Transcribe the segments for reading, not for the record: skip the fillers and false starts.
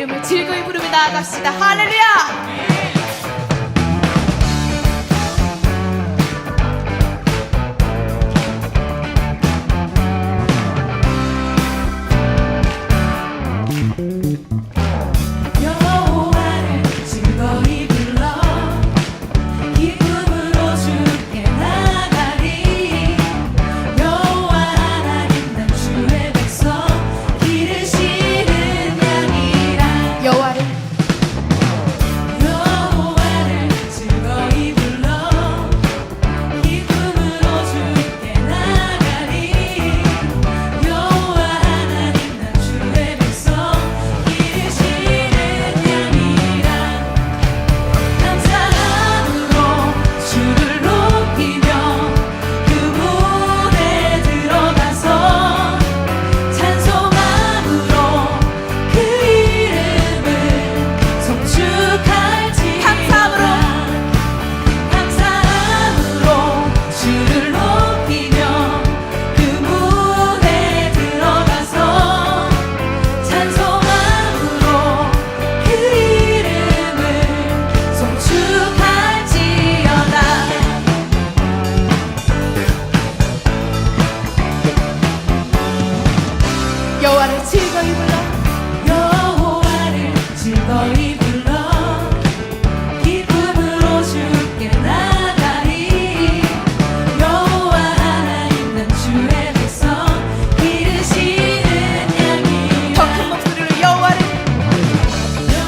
이름을 즐거이 부르며 나아갑시다. 할렐루야. 여호와를 즐거이 불러 여호와를 즐거이 불러 기쁨으로 주께 나가리 여호와 하나님 난 주의 백성 기르시는 양이라 더 큰 목소리로 여호와를 즐거이 불러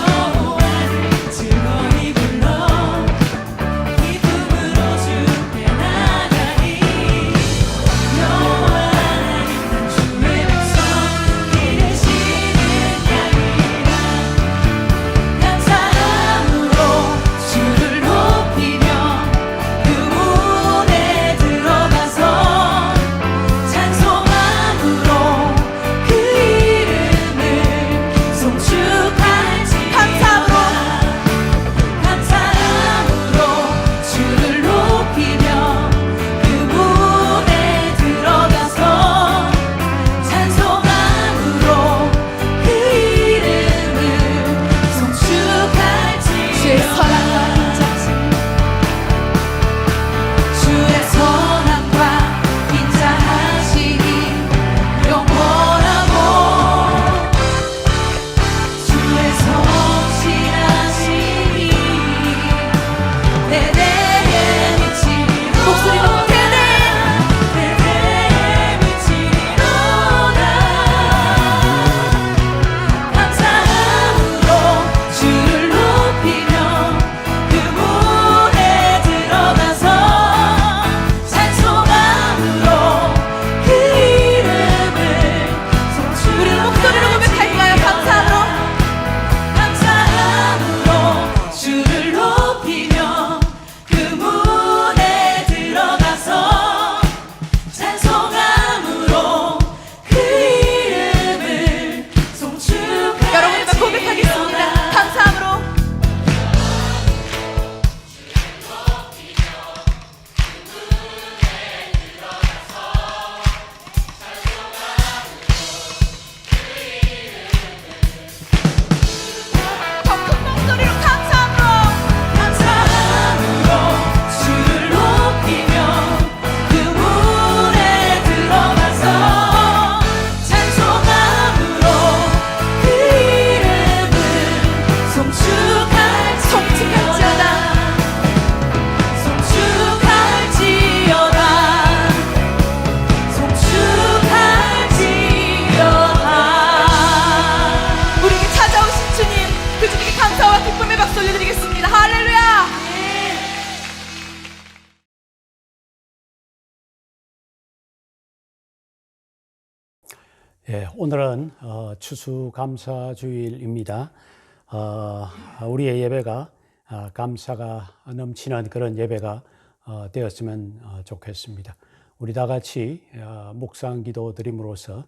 기쁨으로 주께 나가리 여호와 하나님 난 주의 백성 예, 오늘은 추수감사주일입니다. 우리의 예배가 감사가 넘치는 그런 예배가 되었으면 좋겠습니다. 우리 다 같이 묵상기도 드림으로써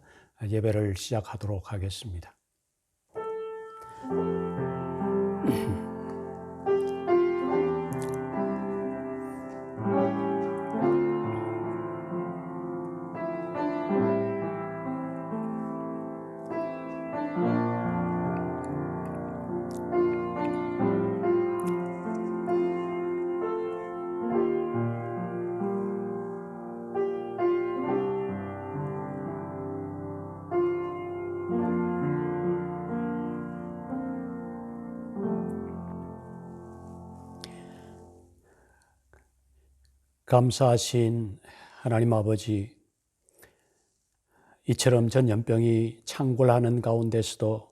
예배를 시작하도록 하겠습니다. 감사하신 하나님 아버지, 이처럼 전염병이 창궐하는 가운데서도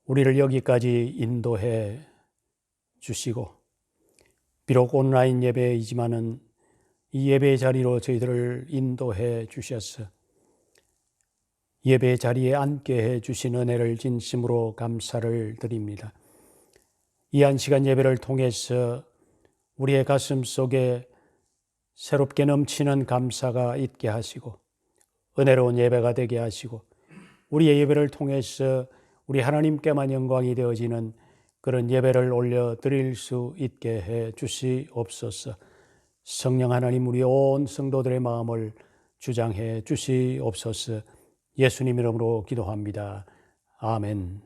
우리를 여기까지 인도해 주시고, 비록 온라인 예배이지만은 이 예배 자리로 저희들을 인도해 주셔서 예배 자리에 앉게 해 주신 은혜를 진심으로 감사를 드립니다. 이 한 시간 예배를 통해서 우리의 가슴 속에 새롭게 넘치는 감사가 있게 하시고 은혜로운 예배가 되게 하시고 우리의 예배를 통해서 우리 하나님께만 영광이 되어지는 그런 예배를 올려드릴 수 있게 해 주시옵소서. 성령 하나님, 우리 온 성도들의 마음을 주장해 주시옵소서. 예수님 이름으로 기도합니다. 아멘.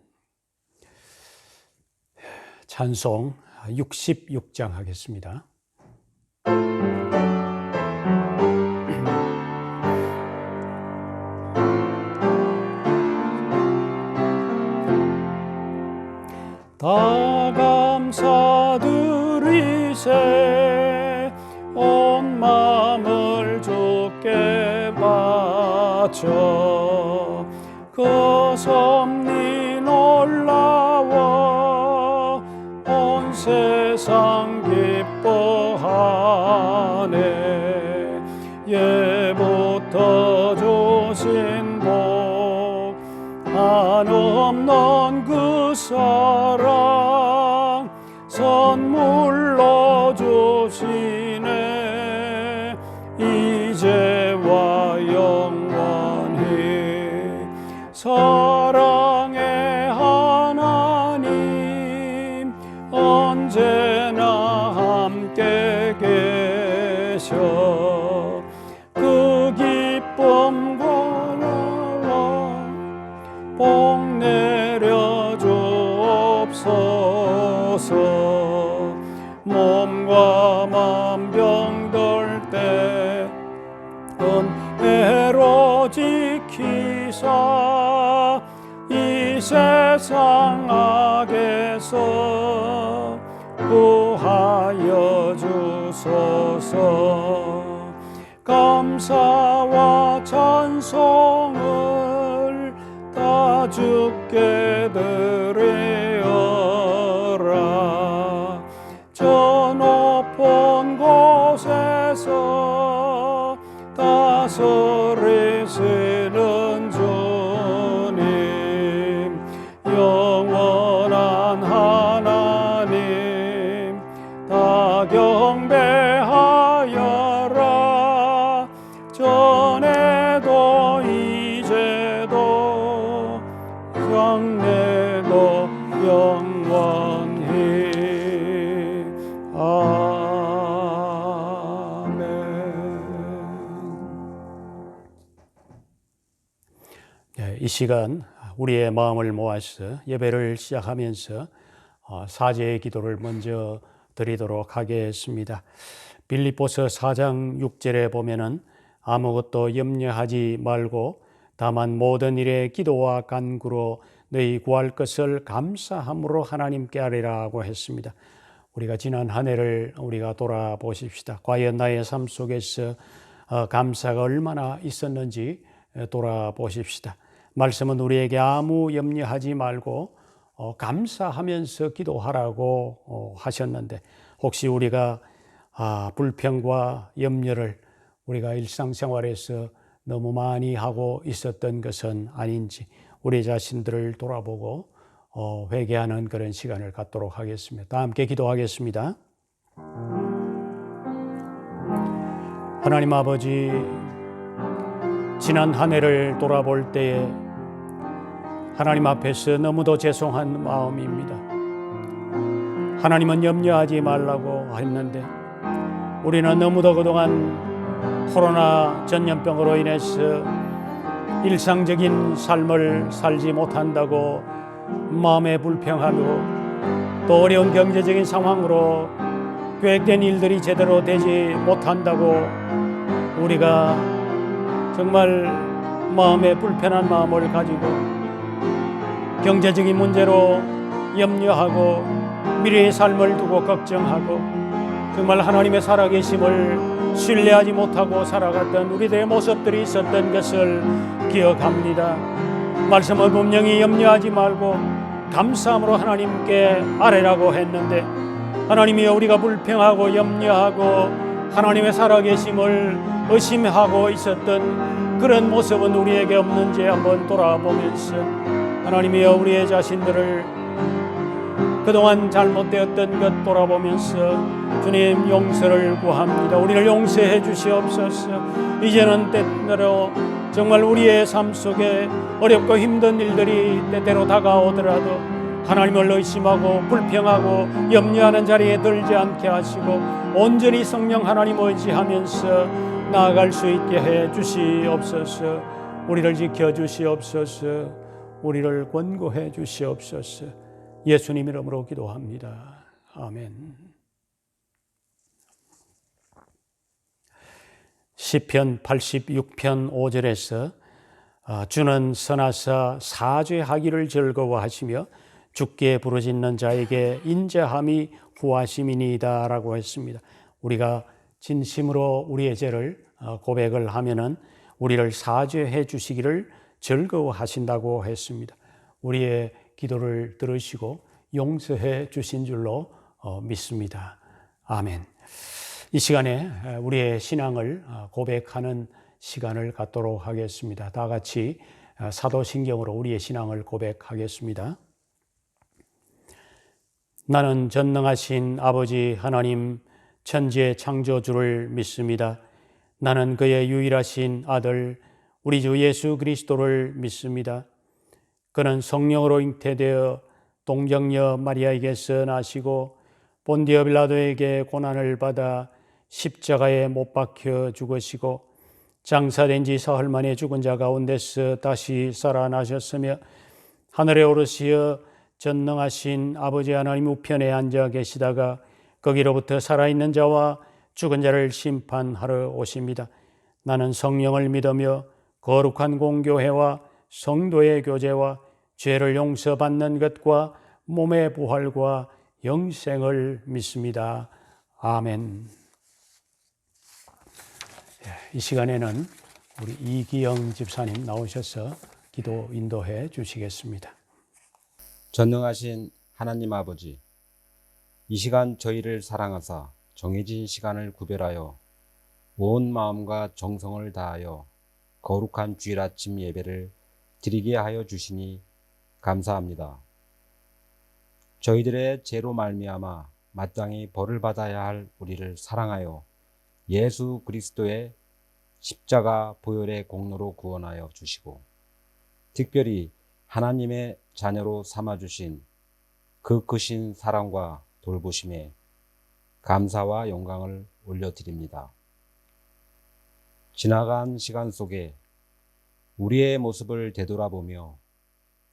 찬송 66장 하겠습니다. 다 감사드리세 온 마음을 주께 바쳐 그 섭리 놀라워 온 세상 기뻐하네. 예부터 주신 복 한없는 그 사랑 선물로 주시네. 이제와 영원히 사랑의 하나님 언제나 함께 계셔. 그 기쁨과 나와 복 내려 주옵소서. 몸과 맘 병들 때 은혜로 지키사 이 세상 악에서 구하여 주소서. 감사와 찬송을 다 주께 드리어라. 저 높은 곳에서 다스리시는 주님, 영원한 하나님 다 경배하여라. 전에도 이제도 장래도 영원히. 아멘. 이 시간 우리의 마음을 모아서 예배를 시작하면서 사죄의 기도를 먼저 드리도록 하겠습니다. 빌립보서 4장 6절에 보면은 아무것도 염려하지 말고 다만 모든 일에 기도와 간구로 너희 구할 것을 감사함으로 하나님께 아뢰라고 했습니다. 우리가 지난 한 해를 우리가 돌아보십시다. 과연 나의 삶 속에서 감사가 얼마나 있었는지 돌아보십시다. 말씀은 우리에게 아무 염려하지 말고 감사하면서 기도하라고 하셨는데, 혹시 우리가 불평과 염려를 우리가 일상생활에서 너무 많이 하고 있었던 것은 아닌지 우리 자신들을 돌아보고 회개하는 그런 시간을 갖도록 하겠습니다. 다 함께 기도하겠습니다. 하나님 아버지, 지난 한 해를 돌아볼 때에 하나님 앞에서 너무도 죄송한 마음입니다. 하나님은 염려하지 말라고 했는데 우리는 너무도 그동안 코로나 전염병으로 인해서 일상적인 삶을 살지 못한다고 마음에 불평하고, 또 어려운 경제적인 상황으로 계획된 일들이 제대로 되지 못한다고 우리가 정말 마음에 불편한 마음을 가지고 경제적인 문제로 염려하고 미래의 삶을 두고 걱정하고 정말 하나님의 살아계심을 신뢰하지 못하고 살아갔던 우리들의 모습들이 있었던 것을 기억합니다. 말씀은 분명히 염려하지 말고 감사함으로 하나님께 아뢰라고 했는데, 하나님이여, 우리가 불평하고 염려하고 하나님의 살아계심을 의심하고 있었던 그런 모습은 우리에게 없는지 한번 돌아보면서, 하나님이여, 우리의 자신들을 그동안 잘못되었던 것 돌아보면서 주님 용서를 구합니다. 우리를 용서해 주시옵소서. 이제는 때때로 정말 우리의 삶 속에 어렵고 힘든 일들이 때때로 다가오더라도 하나님을 의심하고 불평하고 염려하는 자리에 들지 않게 하시고 온전히 성령 하나님 의지하면서 나아갈 수 있게 해 주시옵소서. 우리를 지켜 주시옵소서. 우리를 권고해 주시옵소서. 예수님 이름으로 기도합니다. 아멘. 시편 86편 5절에서 주는 선하사 사죄하기를 즐거워하시며 주께 부르짖는 자에게 인자함이 구하심이니이다 라고 했습니다. 우리가 진심으로 우리의 죄를 고백을 하면은 우리를 사죄해 주시기를 즐거워하신다고 했습니다. 우리의 기도를 들으시고 용서해 주신 줄로 믿습니다. 아멘. 이 시간에 우리의 신앙을 고백하는 시간을 갖도록 하겠습니다. 다 같이 사도신경으로 우리의 신앙을 고백하겠습니다. 나는 전능하신 아버지 하나님 천지의 창조주를 믿습니다. 나는 그의 유일하신 아들 우리 주 예수 그리스도를 믿습니다. 그는 성령으로 잉태되어 동정녀 마리아에게서 나시고 본디오 빌라도에게 고난을 받아 십자가에 못 박혀 죽으시고 장사된 지 사흘 만에 죽은 자 가운데서 다시 살아나셨으며 하늘에 오르시어 전능하신 아버지 하나님 우편에 앉아 계시다가 거기로부터 살아있는 자와 죽은 자를 심판하러 오십니다. 나는 성령을 믿으며 거룩한 공교회와 성도의 교제와 죄를 용서받는 것과 몸의 부활과 영생을 믿습니다. 아멘. 이 시간에는 우리 이기영 집사님 나오셔서 기도 인도해 주시겠습니다. 전능하신 하나님 아버지, 이 시간 저희를 사랑하사 정해진 시간을 구별하여 온 마음과 정성을 다하여 거룩한 주일 아침 예배를 드리게 하여 주시니 감사합니다. 저희들의 죄로 말미암아 마땅히 벌을 받아야 할 우리를 사랑하여 예수 그리스도의 십자가 보혈의 공로로 구원하여 주시고 특별히 하나님의 자녀로 삼아주신 그 크신 사랑과 돌보심에 감사와 영광을 올려드립니다. 지나간 시간 속에 우리의 모습을 되돌아보며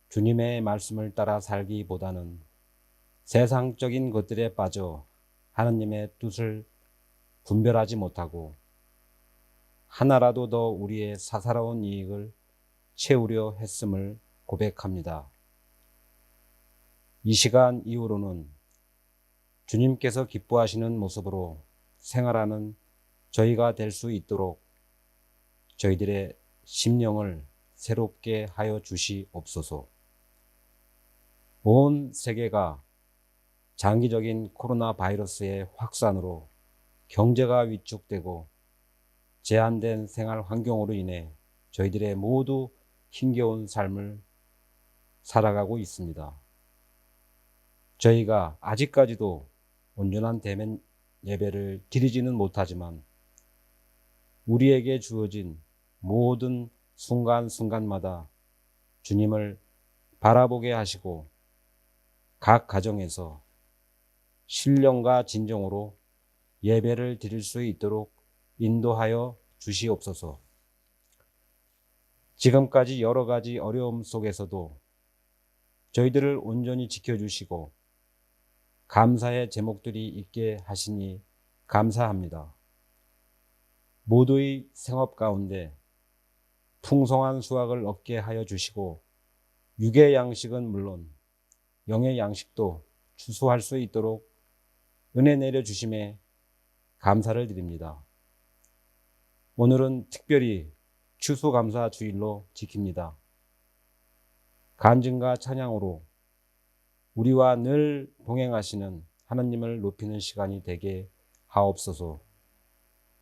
주님의 말씀을 따라 살기보다는 세상적인 것들에 빠져 하나님의 뜻을 분별하지 못하고 하나라도 더 우리의 사사로운 이익을 채우려 했음을 고백합니다. 이 시간 이후로는 주님께서 기뻐하시는 모습으로 생활하는 저희가 될 수 있도록 저희들의 심령을 새롭게 하여 주시옵소서. 온 세계가 장기적인 코로나 바이러스의 확산으로 경제가 위축되고 제한된 생활 환경으로 인해 저희들의 모두 힘겨운 삶을 살아가고 있습니다. 저희가 아직까지도 온전한 대면 예배를 드리지는 못하지만 우리에게 주어진 모든 순간순간마다 주님을 바라보게 하시고 각 가정에서 신령과 진정으로 예배를 드릴 수 있도록 인도하여 주시옵소서. 지금까지 여러 가지 어려움 속에서도 저희들을 온전히 지켜주시고 감사의 제목들이 있게 하시니 감사합니다. 모두의 생업 가운데 풍성한 수확을 얻게 하여 주시고 육의 양식은 물론 영의 양식도 추수할 수 있도록 은혜 내려주심에 감사를 드립니다. 오늘은 특별히 추수감사 주일로 지킵니다. 간증과 찬양으로 우리와 늘 동행하시는 하나님을 높이는 시간이 되게 하옵소서.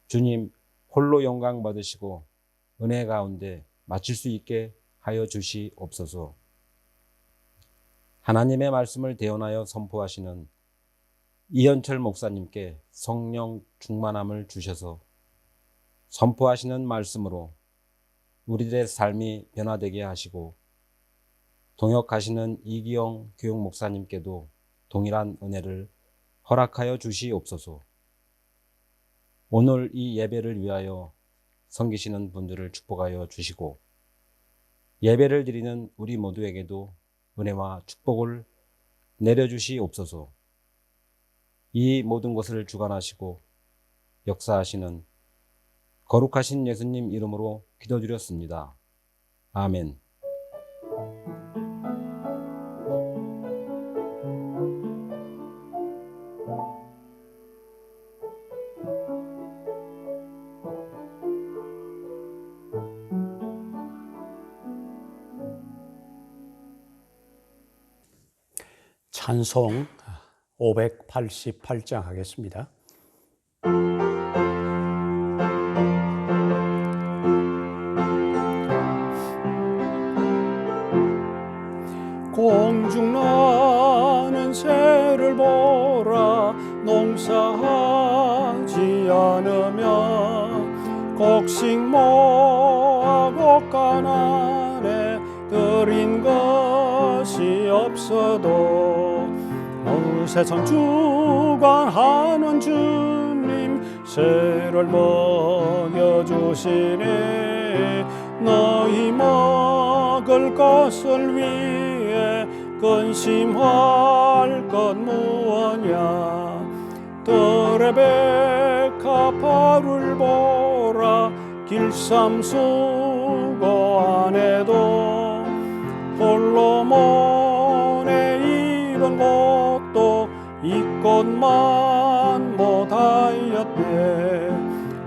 주님 홀로 영광 받으시고 은혜 가운데 마칠 수 있게 하여 주시옵소서. 하나님의 말씀을 대언하여 선포하시는 이현철 목사님께 성령 충만함을 주셔서 선포하시는 말씀으로 우리들의 삶이 변화되게 하시고, 동역하시는 이기영 교육 목사님께도 동일한 은혜를 허락하여 주시옵소서. 오늘 이 예배를 위하여 섬기시는 분들을 축복하여 주시고, 예배를 드리는 우리 모두에게도 은혜와 축복을 내려주시옵소서. 이 모든 것을 주관하시고 역사하시는 거룩하신 예수님 이름으로 기도드렸습니다. 아멘. 찬송 588장 하겠습니다. 공중 나는 새를 보라, 농사하지 않으면 곡식 모아 곡간 안에 들인 것이 없어도 세상 주관하는 주님 새를 먹여주시니, 너희 먹을 것을 위해 근심할 것 무엇냐. 들의 백합화를 보라, 길쌈수고 안에도 홀로몬에 이런 곳도 이곳만 못하였대.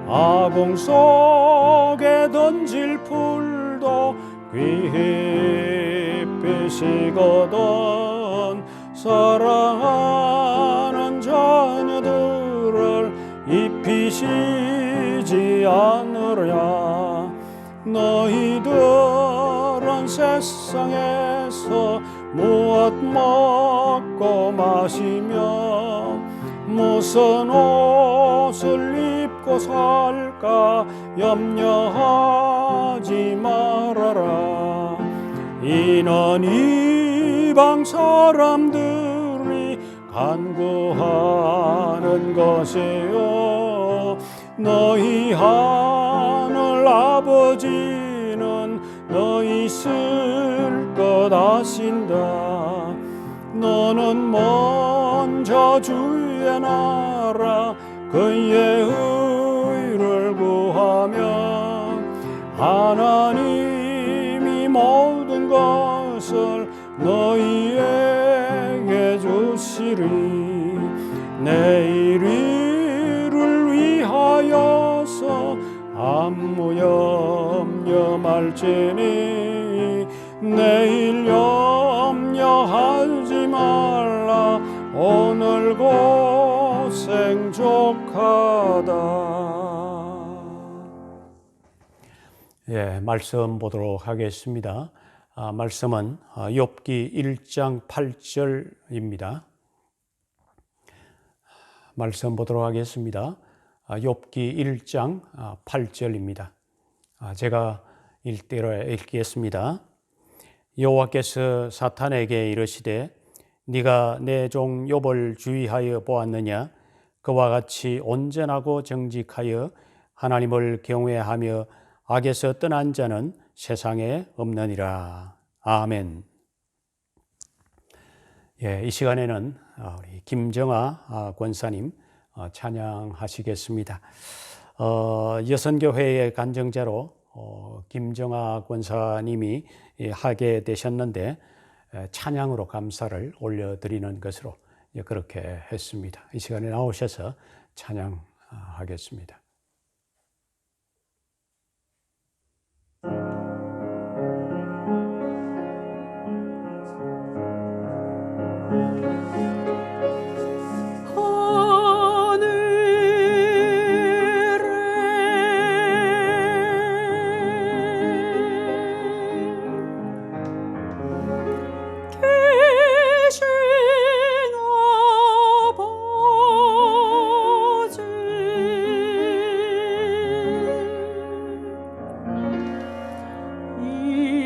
아궁 속에 던질 풀도 귀히빛이거든. 사랑하는 자녀들을 입히시지 않으랴. 너희들은 세상에서 무엇 먹고 마시며 무슨 옷을 입고 살까 염려하지 말아라. 이는 이방 사람들이 간구하는 것이요, 너희 하늘 아버지는 너희 쓸 것 아신다. 너는 먼저 주의 나라 그의 의를 구하면 하나님이 모든 것을 너희에게 주시리. 내일 일을 위하여서 아무 염려 말지니, 내일 염려하지 말라. 오늘 고생 족하다. 예, 말씀 보도록 하겠습니다. 말씀은 욥기 1장 8절입니다. 말씀 보도록 하겠습니다. 욥기 1장 8절입니다. 제가 읽겠습니다. 여호와께서 사탄에게 이르시되 네가 내 종 욥을 주의하여 보았느냐. 그와 같이 온전하고 정직하여 하나님을 경외하며 악에서 떠난 자는 세상에 없느니라. 아멘. 예, 이 시간에는 우리 김정아 권사님 찬양하시겠습니다. 여선교회의 간증자로 김정아 권사님이 하게 되셨는데 찬양으로 감사를 올려드리는 것으로 그렇게 했습니다. 이 시간에 나오셔서 찬양 하겠습니다.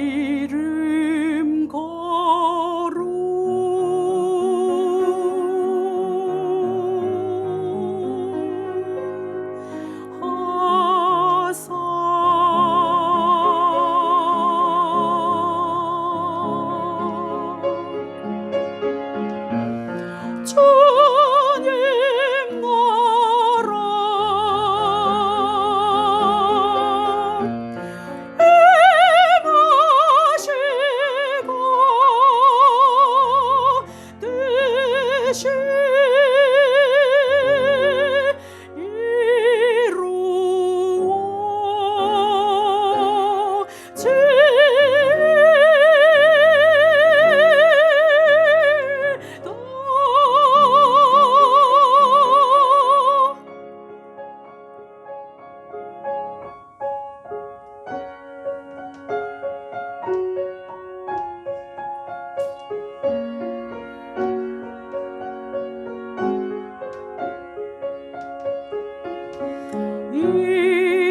이름 거룩하사 주님 나라 행하시고 뜻이 이루어지도다.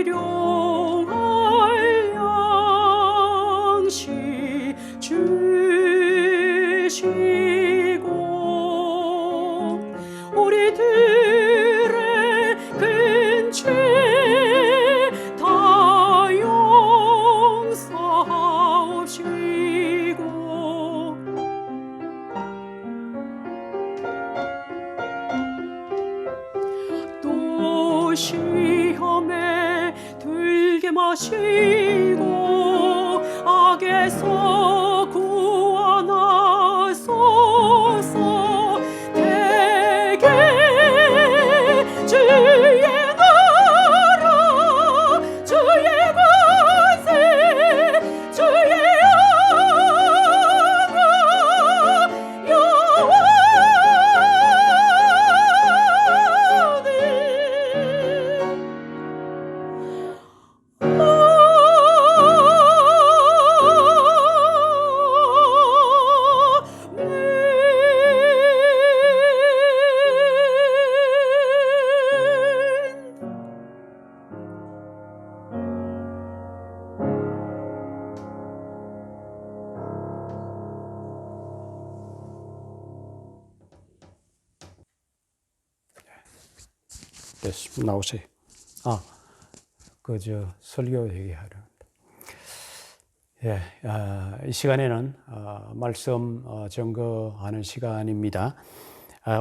일용할 양식 주시고 우리들의 근죄 다 용서하옵시고 또 시험에 들게 마시고 악에서 구원하소서. 대개 주의 나라 주의 권세 주의 영광 됐습니다. 나오세요. 설교 얘기하려. 예, 이 시간에는 말씀 증거하는 시간입니다.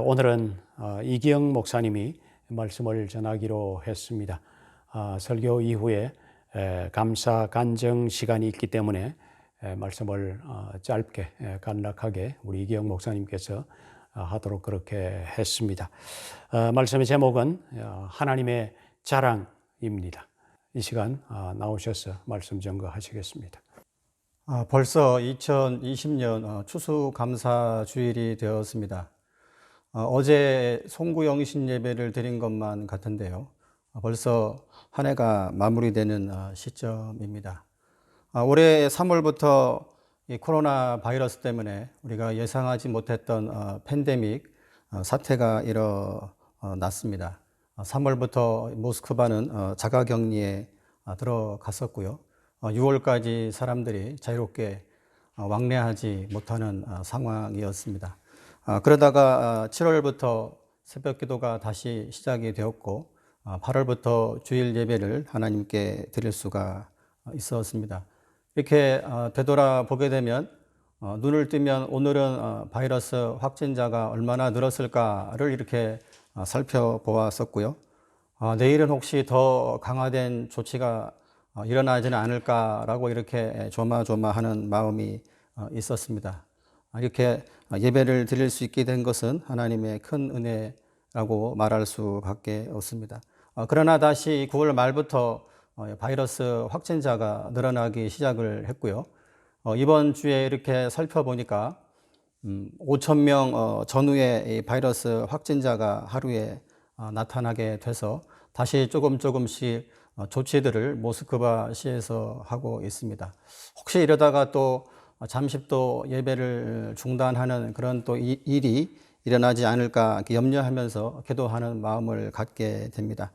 오늘은 이기영 목사님이 말씀을 전하기로 했습니다. 설교 이후에 감사 간증 시간이 있기 때문에 말씀을 짧게 간략하게 우리 이기영 목사님께서 하도록 그렇게 했습니다. 말씀의 제목은 하나님의 자랑입니다. 이 시간 나오셔서 말씀 전거하시겠습니다. 벌써 2020년 추수감사 주일이 되었습니다. 어제 송구영신 예배를 드린 것만 같은데요. 벌써 한 해가 마무리되는 시점입니다. 올해 3월부터 이 코로나 바이러스 때문에 우리가 예상하지 못했던 팬데믹 사태가 일어났습니다. 3월부터 모스크바는 자가격리에 들어갔었고요. 6월까지 사람들이 자유롭게 왕래하지 못하는 상황이었습니다. 그러다가 7월부터 새벽 기도가 다시 시작이 되었고 8월부터 주일 예배를 하나님께 드릴 수가 있었습니다. 이렇게 되돌아보게 되면 눈을 뜨면 오늘은 바이러스 확진자가 얼마나 늘었을까를 이렇게 살펴보았었고요. 내일은 혹시 더 강화된 조치가 일어나지는 않을까라고 이렇게 조마조마하는 마음이 있었습니다. 이렇게 예배를 드릴 수 있게 된 것은 하나님의 큰 은혜라고 말할 수밖에 없습니다. 그러나 다시 9월 말부터 바이러스 확진자가 늘어나기 시작을 했고요. 이번 주에 이렇게 살펴보니까 5천 명 전후에 이 바이러스 확진자가 하루에 나타나게 돼서 다시 조금씩 조치들을 모스크바시에서 하고 있습니다. 혹시 이러다가 또 잠시 또 예배를 중단하는 그런 또 일이 일어나지 않을까 염려하면서 기도하는 마음을 갖게 됩니다.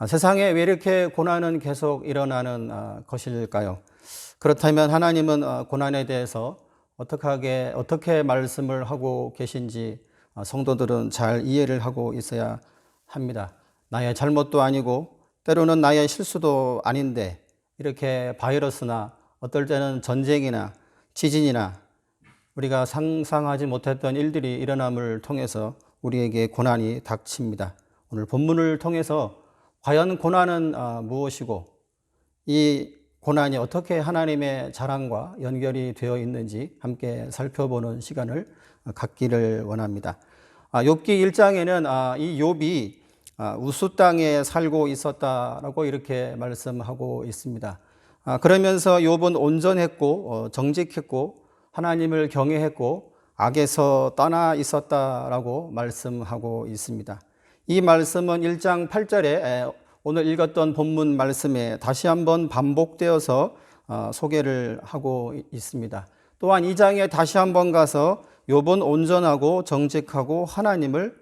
세상에 왜 이렇게 고난은 계속 일어나는 것일까요? 그렇다면 하나님은 고난에 대해서 어떻게 말씀을 하고 계신지 성도들은 잘 이해를 하고 있어야 합니다. 나의 잘못도 아니고 때로는 나의 실수도 아닌데 이렇게 바이러스나 어떨 때는 전쟁이나 지진이나 우리가 상상하지 못했던 일들이 일어남을 통해서 우리에게 고난이 닥칩니다. 오늘 본문을 통해서 과연 고난은 무엇이고 이 고난이 어떻게 하나님의 자랑과 연결이 되어 있는지 함께 살펴보는 시간을 갖기를 원합니다. 욥기 1장에는 이 욥이 우스 땅에 살고 있었다라고 이렇게 말씀하고 있습니다. 그러면서 욥은 온전했고 정직했고 하나님을 경외했고 악에서 떠나 있었다라고 말씀하고 있습니다. 이 말씀은 1장 8절에 오늘 읽었던 본문 말씀에 다시 한번 반복되어서 소개를 하고 있습니다. 또한 2장에 다시 한번 가서 욥은 온전하고 정직하고 하나님을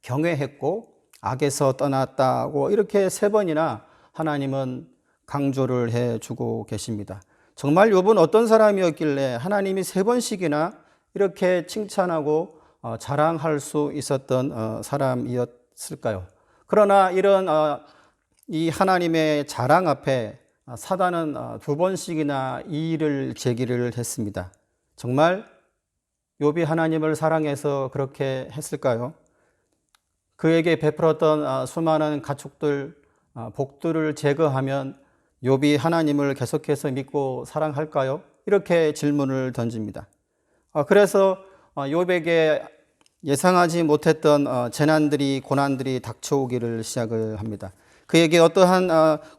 경외했고 악에서 떠났다고 이렇게 3번이나 하나님은 강조를 해주고 계십니다. 정말 욥은 어떤 사람이었길래 하나님이 3번씩이나 이렇게 칭찬하고 자랑할 수 있었던 사람이었을까요? 그러나 이런 이 하나님의 자랑 앞에 사단은 2번씩이나 이의를 제기를 했습니다. 정말 욥이 하나님을 사랑해서 그렇게 했을까요? 그에게 베풀었던 수많은 가축들, 복들을 제거하면 욥이 하나님을 계속해서 믿고 사랑할까요? 이렇게 질문을 던집니다. 그래서 욥에게 예상하지 못했던 재난들이 고난들이 닥쳐오기를 시작을 합니다. 그에게 어떠한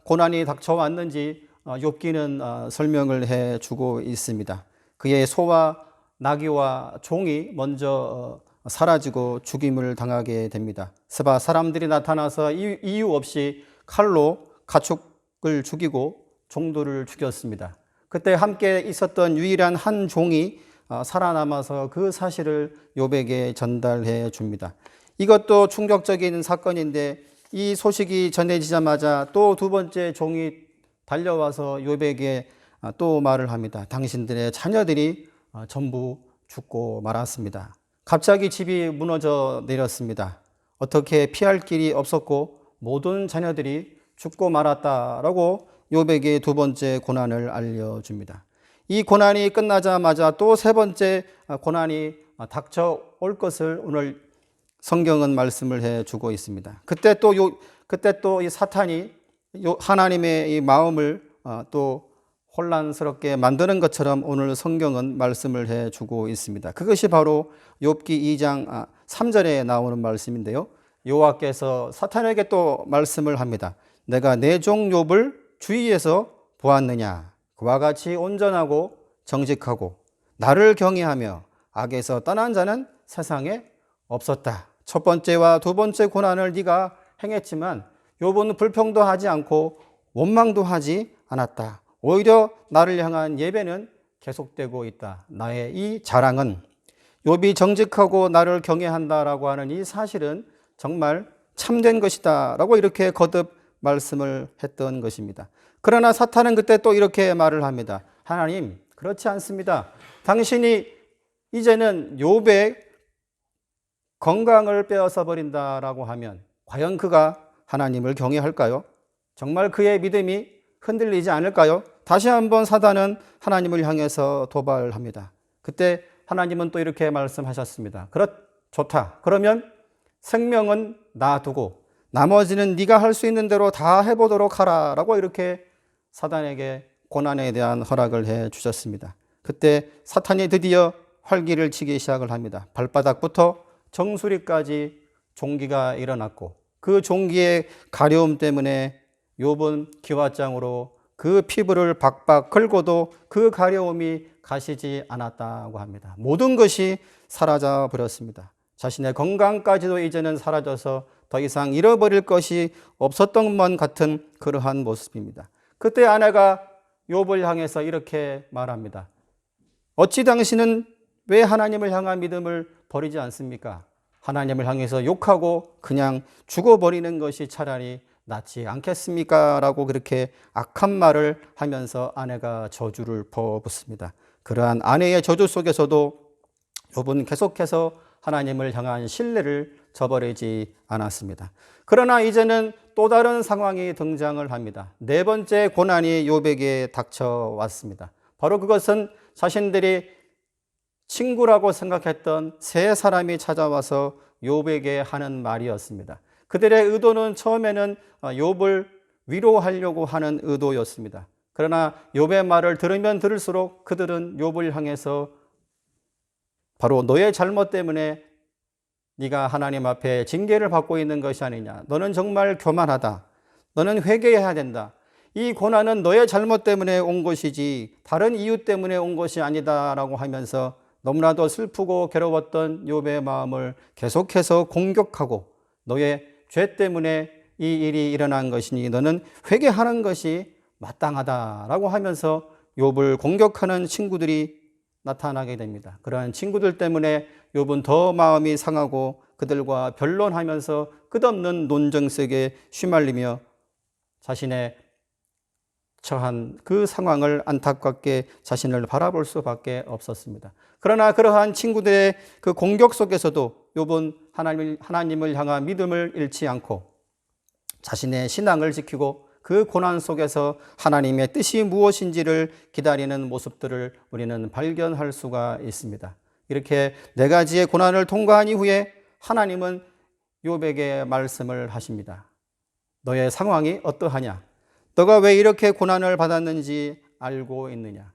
고난이 닥쳐왔는지 욥기는 설명을 해주고 있습니다. 그의 소와 나귀와 종이 먼저 사라지고 죽임을 당하게 됩니다. 스바 사람들이 나타나서 이유 없이 칼로 가축을 죽이고 종들을 죽였습니다. 그때 함께 있었던 유일한 한 종이 살아남아서 그 사실을 욥에게 전달해 줍니다. 이것도 충격적인 사건인데 이 소식이 전해지자마자 또 2번째 종이 달려와서 욥에게 또 말을 합니다. 당신들의 자녀들이 전부 죽고 말았습니다. 갑자기 집이 무너져 내렸습니다. 어떻게 피할 길이 없었고 모든 자녀들이 죽고 말았다라고 욥에게 2번째 고난을 알려줍니다. 이 고난이 끝나자마자 또 3번째 고난이 닥쳐올 것을 오늘 성경은 말씀을 해주고 있습니다. 그때 또 이 사탄이 하나님의 이 마음을 또 혼란스럽게 만드는 것처럼 오늘 성경은 말씀을 해주고 있습니다. 그것이 바로 욥기 2장 3절에 나오는 말씀인데요. 여호와께서 사탄에게 또 말씀을 합니다. 내가 내 종 욥을 주위에서 보았느냐? 그와 같이 온전하고 정직하고 나를 경외하며 악에서 떠난 자는 세상에 없었다. 첫 번째와 2번째 고난을 네가 행했지만 욥은 불평도 하지 않고 원망도 하지 않았다. 오히려 나를 향한 예배는 계속되고 있다. 나의 이 자랑은 욥이 정직하고 나를 경외한다라고 하는 이 사실은 정말 참된 것이다 라고 이렇게 거듭 말씀을 했던 것입니다. 그러나 사탄은 그때 또 이렇게 말을 합니다. 하나님, 그렇지 않습니다. 당신이 이제는 욥의 건강을 빼앗아 버린다라고 하면 과연 그가 하나님을 경외할까요? 정말 그의 믿음이 흔들리지 않을까요? 다시 한번 사단은 하나님을 향해서 도발합니다. 그때 하나님은 또 이렇게 말씀하셨습니다. 좋다. 그러면 생명은 놔두고 나머지는 네가 할 수 있는 대로 다 해보도록 하라 라고 이렇게 사단에게 고난에 대한 허락을 해 주셨습니다. 그때 사탄이 드디어 활기를 치기 시작을 합니다. 발바닥부터 정수리까지 종기가 일어났고 그 종기의 가려움 때문에 욥은 기왓장으로 그 피부를 박박 긁어도 그 가려움이 가시지 않았다고 합니다. 모든 것이 사라져 버렸습니다. 자신의 건강까지도 이제는 사라져서 더 이상 잃어버릴 것이 없었던 것만 같은 그러한 모습입니다. 그때 아내가 욥을 향해서 이렇게 말합니다. 어찌 당신은 왜 하나님을 향한 믿음을 버리지 않습니까? 하나님을 향해서 욕하고 그냥 죽어버리는 것이 차라리 낫지 않겠습니까? 라고 그렇게 악한 말을 하면서 아내가 저주를 퍼붓습니다. 그러한 아내의 저주 속에서도 욥은 계속해서 하나님을 향한 신뢰를 저버리지 않았습니다. 그러나 이제는 또 다른 상황이 등장을 합니다. 네 번째 고난이 욥에게 닥쳐왔습니다. 바로 그것은 자신들이 친구라고 생각했던 세 사람이 찾아와서 욥에게 하는 말이었습니다. 그들의 의도는 처음에는 욥을 위로하려고 하는 의도였습니다. 그러나 욥의 말을 들으면 들을수록 그들은 욥을 향해서 바로 너의 잘못 때문에 네가 하나님 앞에 징계를 받고 있는 것이 아니냐. 너는 정말 교만하다. 너는 회개해야 된다. 이 고난은 너의 잘못 때문에 온 것이지 다른 이유 때문에 온 것이 아니다라고 하면서 너무나도 슬프고 괴로웠던 욥의 마음을 계속해서 공격하고 너의 죄 때문에 이 일이 일어난 것이니 너는 회개하는 것이 마땅하다라고 하면서 욥을 공격하는 친구들이 나타나게 됩니다. 그러한 친구들 때문에 욥은 더 마음이 상하고 그들과 변론하면서 끝없는 논쟁 속에 휘말리며 자신의 처한 그 상황을 안타깝게 자신을 바라볼 수밖에 없었습니다. 그러나 그러한 친구들의 그 공격 속에서도 욥은 하나님을 향한 믿음을 잃지 않고 자신의 신앙을 지키고 그 고난 속에서 하나님의 뜻이 무엇인지를 기다리는 모습들을 우리는 발견할 수가 있습니다. 이렇게 네 가지의 고난을 통과한 이후에 하나님은 욥에게 말씀을 하십니다. 너의 상황이 어떠하냐? 너가 왜 이렇게 고난을 받았는지 알고 있느냐?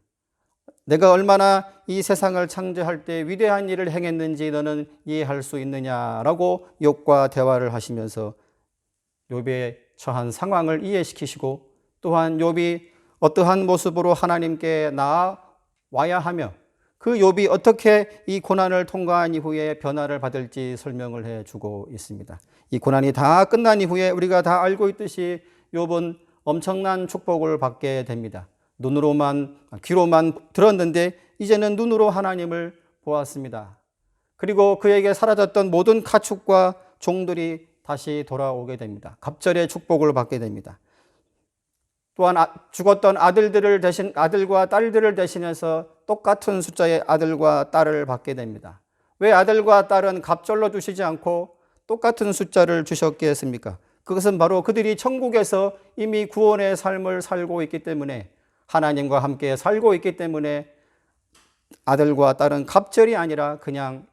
내가 얼마나 이 세상을 창조할 때 위대한 일을 행했는지 너는 이해할 수 있느냐라고 욥과 대화를 하시면서 욥의 처한 상황을 이해시키시고 또한 욥이 어떠한 모습으로 하나님께 나아와야 하며 그 욥이 어떻게 이 고난을 통과한 이후에 변화를 받을지 설명을 해주고 있습니다. 이 고난이 다 끝난 이후에 우리가 다 알고 있듯이 욥은 엄청난 축복을 받게 됩니다. 귀로만 들었는데 이제는 눈으로 하나님을 보았습니다. 그리고 그에게 사라졌던 모든 가축과 종들이 다시 돌아오게 됩니다. 갑절의 축복을 받게 됩니다. 또한 죽었던 아들과 딸들을 대신해서 똑같은 숫자의 아들과 딸을 받게 됩니다. 왜 아들과 딸은 갑절로 주시지 않고 똑같은 숫자를 주셨겠습니까? 그것은 바로 그들이 천국에서 이미 구원의 삶을 살고 있기 때문에 하나님과 함께 살고 있기 때문에 아들과 딸은 갑절이 아니라 그냥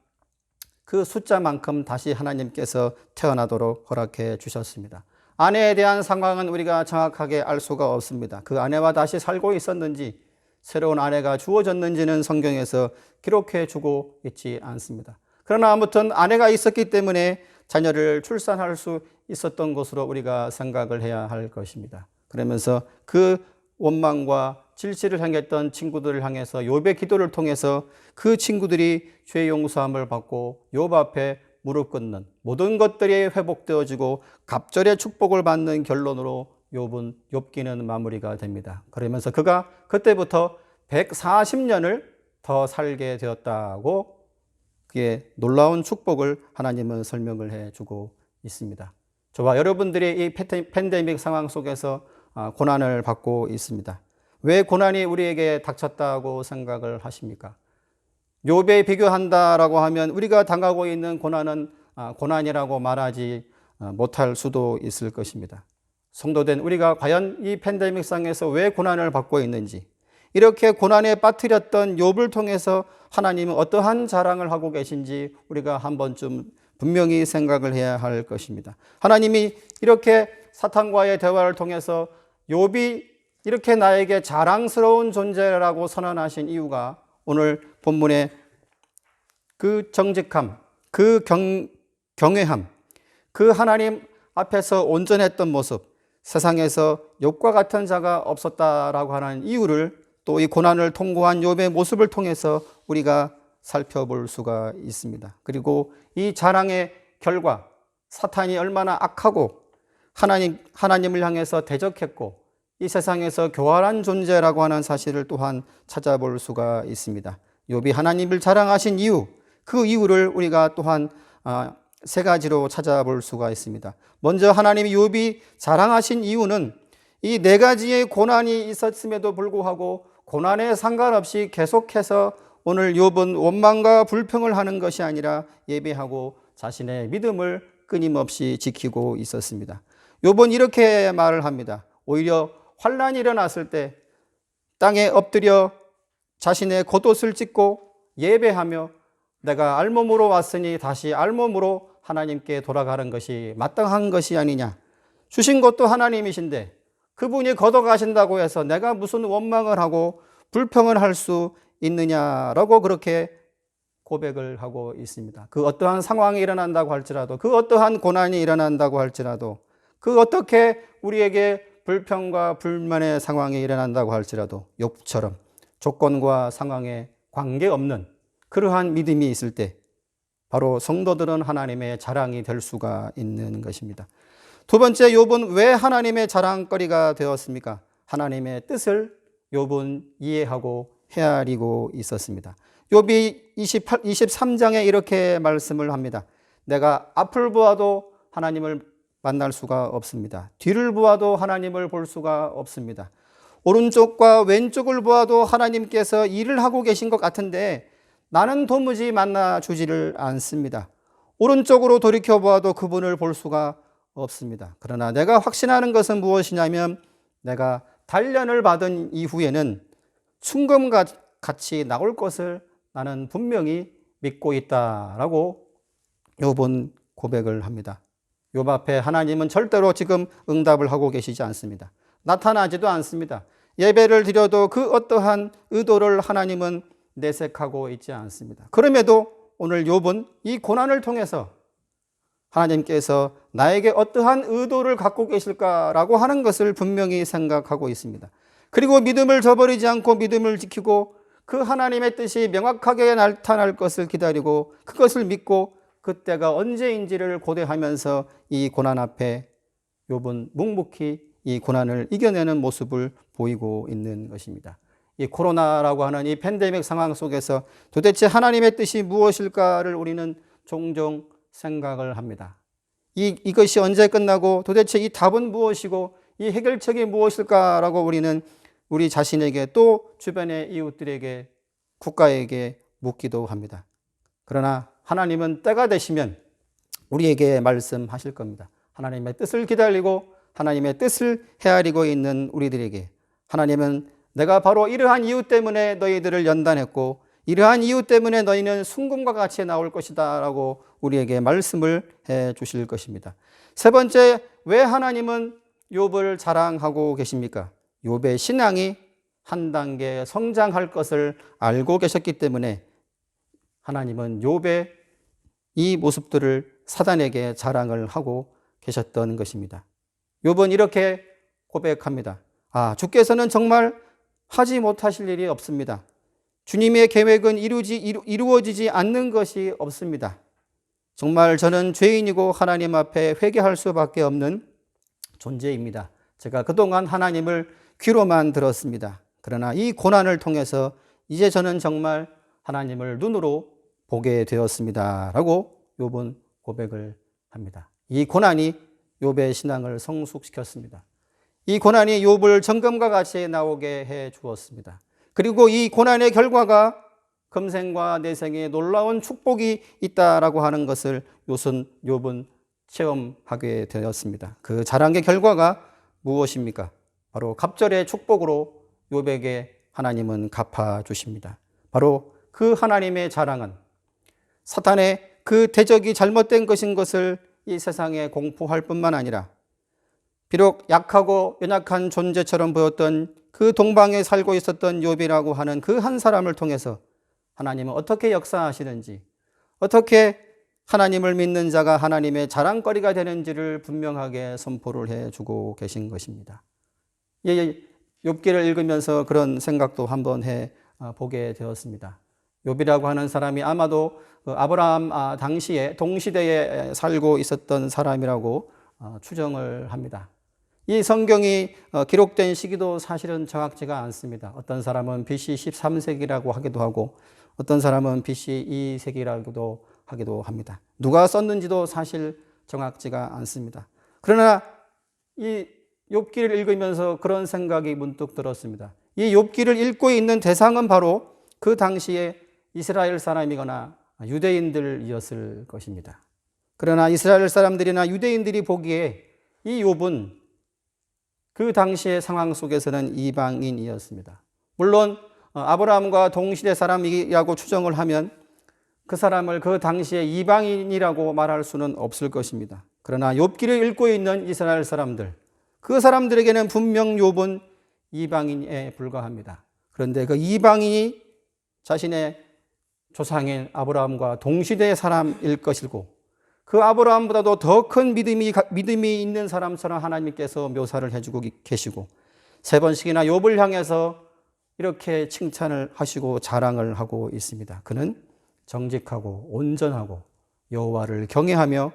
그 숫자만큼 다시 하나님께서 태어나도록 허락해 주셨습니다. 아내에 대한 상황은 우리가 정확하게 알 수가 없습니다. 그 아내와 다시 살고 있었는지 새로운 아내가 주어졌는지는 성경에서 기록해 주고 있지 않습니다. 그러나 아무튼 아내가 있었기 때문에 자녀를 출산할 수 있었던 것으로 우리가 생각을 해야 할 것입니다. 그러면서 그 원망과 질시를 향했던 친구들을 향해서 욥의 기도를 통해서 그 친구들이 죄 용서함을 받고 욥 앞에 무릎 꿇는 모든 것들이 회복되어지고 갑절의 축복을 받는 결론으로 욥기는 마무리가 됩니다. 그러면서 그가 그때부터 140년을 더 살게 되었다고 그의 놀라운 축복을 하나님은 설명을 해주고 있습니다. 저와 여러분들이 이 팬데믹 상황 속에서 고난을 받고 있습니다. 왜 고난이 우리에게 닥쳤다고 생각을 하십니까? 욥에 비교한다라고 하면 우리가 당하고 있는 고난은 고난이라고 말하지 못할 수도 있을 것입니다. 성도된 우리가 과연 이 팬데믹 상에서 왜 고난을 받고 있는지, 이렇게 고난에 빠뜨렸던 욥을 통해서 하나님은 어떠한 자랑을 하고 계신지 우리가 한 번쯤 분명히 생각을 해야 할 것입니다. 하나님이 이렇게 사탄과의 대화를 통해서 욥이 이렇게 나에게 자랑스러운 존재라고 선언하신 이유가 오늘 본문의 그 정직함, 그 경외함, 그 하나님 앞에서 온전했던 모습, 세상에서 욥과 같은 자가 없었다라고 하는 이유를 또 이 고난을 통고한 욥의 모습을 통해서 우리가 살펴볼 수가 있습니다. 그리고 이 자랑의 결과, 사탄이 얼마나 악하고 하나님을 향해서 대적했고 이 세상에서 교활한 존재라고 하는 사실을 또한 찾아볼 수가 있습니다. 욥이 하나님을 자랑하신 이유, 그 이유를 우리가 또한 세 가지로 찾아볼 수가 있습니다. 먼저 하나님이 욥이 자랑하신 이유는 이 네 가지의 고난이 있었음에도 불구하고 고난에 상관없이 계속해서 오늘 욥은 원망과 불평을 하는 것이 아니라 예배하고 자신의 믿음을 끊임없이 지키고 있었습니다. 욥은 이렇게 말을 합니다. 오히려 환난이 일어났을 때 땅에 엎드려 자신의 겉옷을 찢고 예배하며 내가 알몸으로 왔으니 다시 알몸으로 하나님께 돌아가는 것이 마땅한 것이 아니냐. 주신 것도 하나님이신데 그분이 걷어가신다고 해서 내가 무슨 원망을 하고 불평을 할 수 있느냐라고 그렇게 고백을 하고 있습니다. 그 어떠한 상황이 일어난다고 할지라도, 그 어떠한 고난이 일어난다고 할지라도, 그 어떻게 우리에게 불평과 불만의 상황이 일어난다고 할지라도 욥처럼 조건과 상황에 관계없는 그러한 믿음이 있을 때 바로 성도들은 하나님의 자랑이 될 수가 있는 것입니다. 두 번째, 욥은 왜 하나님의 자랑거리가 되었습니까? 하나님의 뜻을 욥은 이해하고 헤아리고 있었습니다. 욥이 23장에 이렇게 말씀을 합니다. 내가 앞을 보아도 하나님을 만날 수가 없습니다. 뒤를 보아도 하나님을 볼 수가 없습니다. 오른쪽과 왼쪽을 보아도 하나님께서 일을 하고 계신 것 같은데 나는 도무지 만나 주지를 않습니다. 오른쪽으로 돌이켜 보아도 그분을 볼 수가 없습니다. 그러나 내가 확신하는 것은 무엇이냐면 내가 단련을 받은 이후에는 순금과 같이 나올 것을 나는 분명히 믿고 있다라고 욥은 고백을 합니다. 욥 앞에 하나님은 절대로 지금 응답을 하고 계시지 않습니다. 나타나지도 않습니다. 예배를 드려도 그 어떠한 의도를 하나님은 내색하고 있지 않습니다. 그럼에도 오늘 욥은 이 고난을 통해서 하나님께서 나에게 어떠한 의도를 갖고 계실까라고 하는 것을 분명히 생각하고 있습니다. 그리고 믿음을 저버리지 않고 믿음을 지키고 그 하나님의 뜻이 명확하게 나타날 것을 기다리고 그것을 믿고 그때가 언제인지를 고대하면서 이 고난 앞에 욥은 묵묵히 이 고난을 이겨내는 모습을 보이고 있는 것입니다. 이 코로나라고 하는 이 팬데믹 상황 속에서 도대체 하나님의 뜻이 무엇일까를 우리는 종종 생각을 합니다. 이것이 언제 끝나고 도대체 이 답은 무엇이고 이 해결책이 무엇일까라고 우리는 우리 자신에게 또 주변의 이웃들에게 국가에게 묻기도 합니다. 그러나 하나님은 때가 되시면 우리에게 말씀하실 겁니다. 하나님의 뜻을 기다리고 하나님의 뜻을 헤아리고 있는 우리들에게 하나님은 내가 바로 이러한 이유 때문에 너희들을 연단했고 이러한 이유 때문에 너희는 순금과 같이 나올 것이다 라고 우리에게 말씀을 해 주실 것입니다. 세 번째, 왜 하나님은 욥을 자랑하고 계십니까? 욥의 신앙이 한 단계 성장할 것을 알고 계셨기 때문에 하나님은 욥의 이 모습들을 사단에게 자랑을 하고 계셨던 것입니다. 욥은 이렇게 고백합니다. 주께서는 정말 하지 못하실 일이 없습니다. 주님의 계획은 이루어지지 않는 것이 없습니다. 정말 저는 죄인이고 하나님 앞에 회개할 수밖에 없는 존재입니다. 제가 그동안 하나님을 귀로만 들었습니다. 그러나 이 고난을 통해서 이제 저는 정말 하나님을 눈으로 보게 되었습니다. 라고 욥은 고백을 합니다. 이 고난이 욥의 신앙을 성숙시켰습니다. 이 고난이 욥을 정금과 같이 나오게 해 주었습니다. 그리고 이 고난의 결과가 금생과 내생에 놀라운 축복이 있다라고 하는 것을 욥은 체험하게 되었습니다. 그 자랑의 결과가 무엇입니까? 바로 갑절의 축복으로 욥에게 하나님은 갚아주십니다. 바로 그 하나님의 자랑은 사탄의 그 대적이 잘못된 것인 것을 이 세상에 공포할 뿐만 아니라 비록 약하고 연약한 존재처럼 보였던 그 동방에 살고 있었던 욥이라고 하는 그 한 사람을 통해서 하나님은 어떻게 역사하시는지, 어떻게 하나님을 믿는 자가 하나님의 자랑거리가 되는지를 분명하게 선포를 해주고 계신 것입니다. 욥기를 읽으면서 그런 생각도 한번 해 보게 되었습니다. 욥이라고 하는 사람이 아마도 아브라함 당시에 동시대에 살고 있었던 사람이라고 추정을 합니다. 이 성경이 기록된 시기도 사실은 정확치가 않습니다. 어떤 사람은 BC 13세기라고 하기도 하고 어떤 사람은 BC 2세기라고도 하기도 합니다. 누가 썼는지도 사실 정확치가 않습니다. 그러나 이 욥기를 읽으면서 그런 생각이 문득 들었습니다. 이 욥기를 읽고 있는 대상은 바로 그 당시에 이스라엘 사람이거나 유대인들이었을 것입니다. 그러나 이스라엘 사람들이나 유대인들이 보기에 이 욥은 그 당시의 상황 속에서는 이방인이었습니다. 물론 아브라함과 동시대 사람이라고 추정을 하면 그 사람을 그 당시에 이방인이라고 말할 수는 없을 것입니다. 그러나 욥기를 읽고 있는 이스라엘 사람들, 그 사람들에게는 분명 욥은 이방인에 불과합니다. 그런데 그 이방인이 자신의 조상인 아브라함과 동시대의 사람일 것이고 그 아브라함보다도 더 큰 믿음이 있는 사람처럼 하나님께서 묘사를 해주고 계시고 세 번씩이나 욥을 향해서 이렇게 칭찬을 하시고 자랑을 하고 있습니다. 그는 정직하고 온전하고 여호와를 경외하며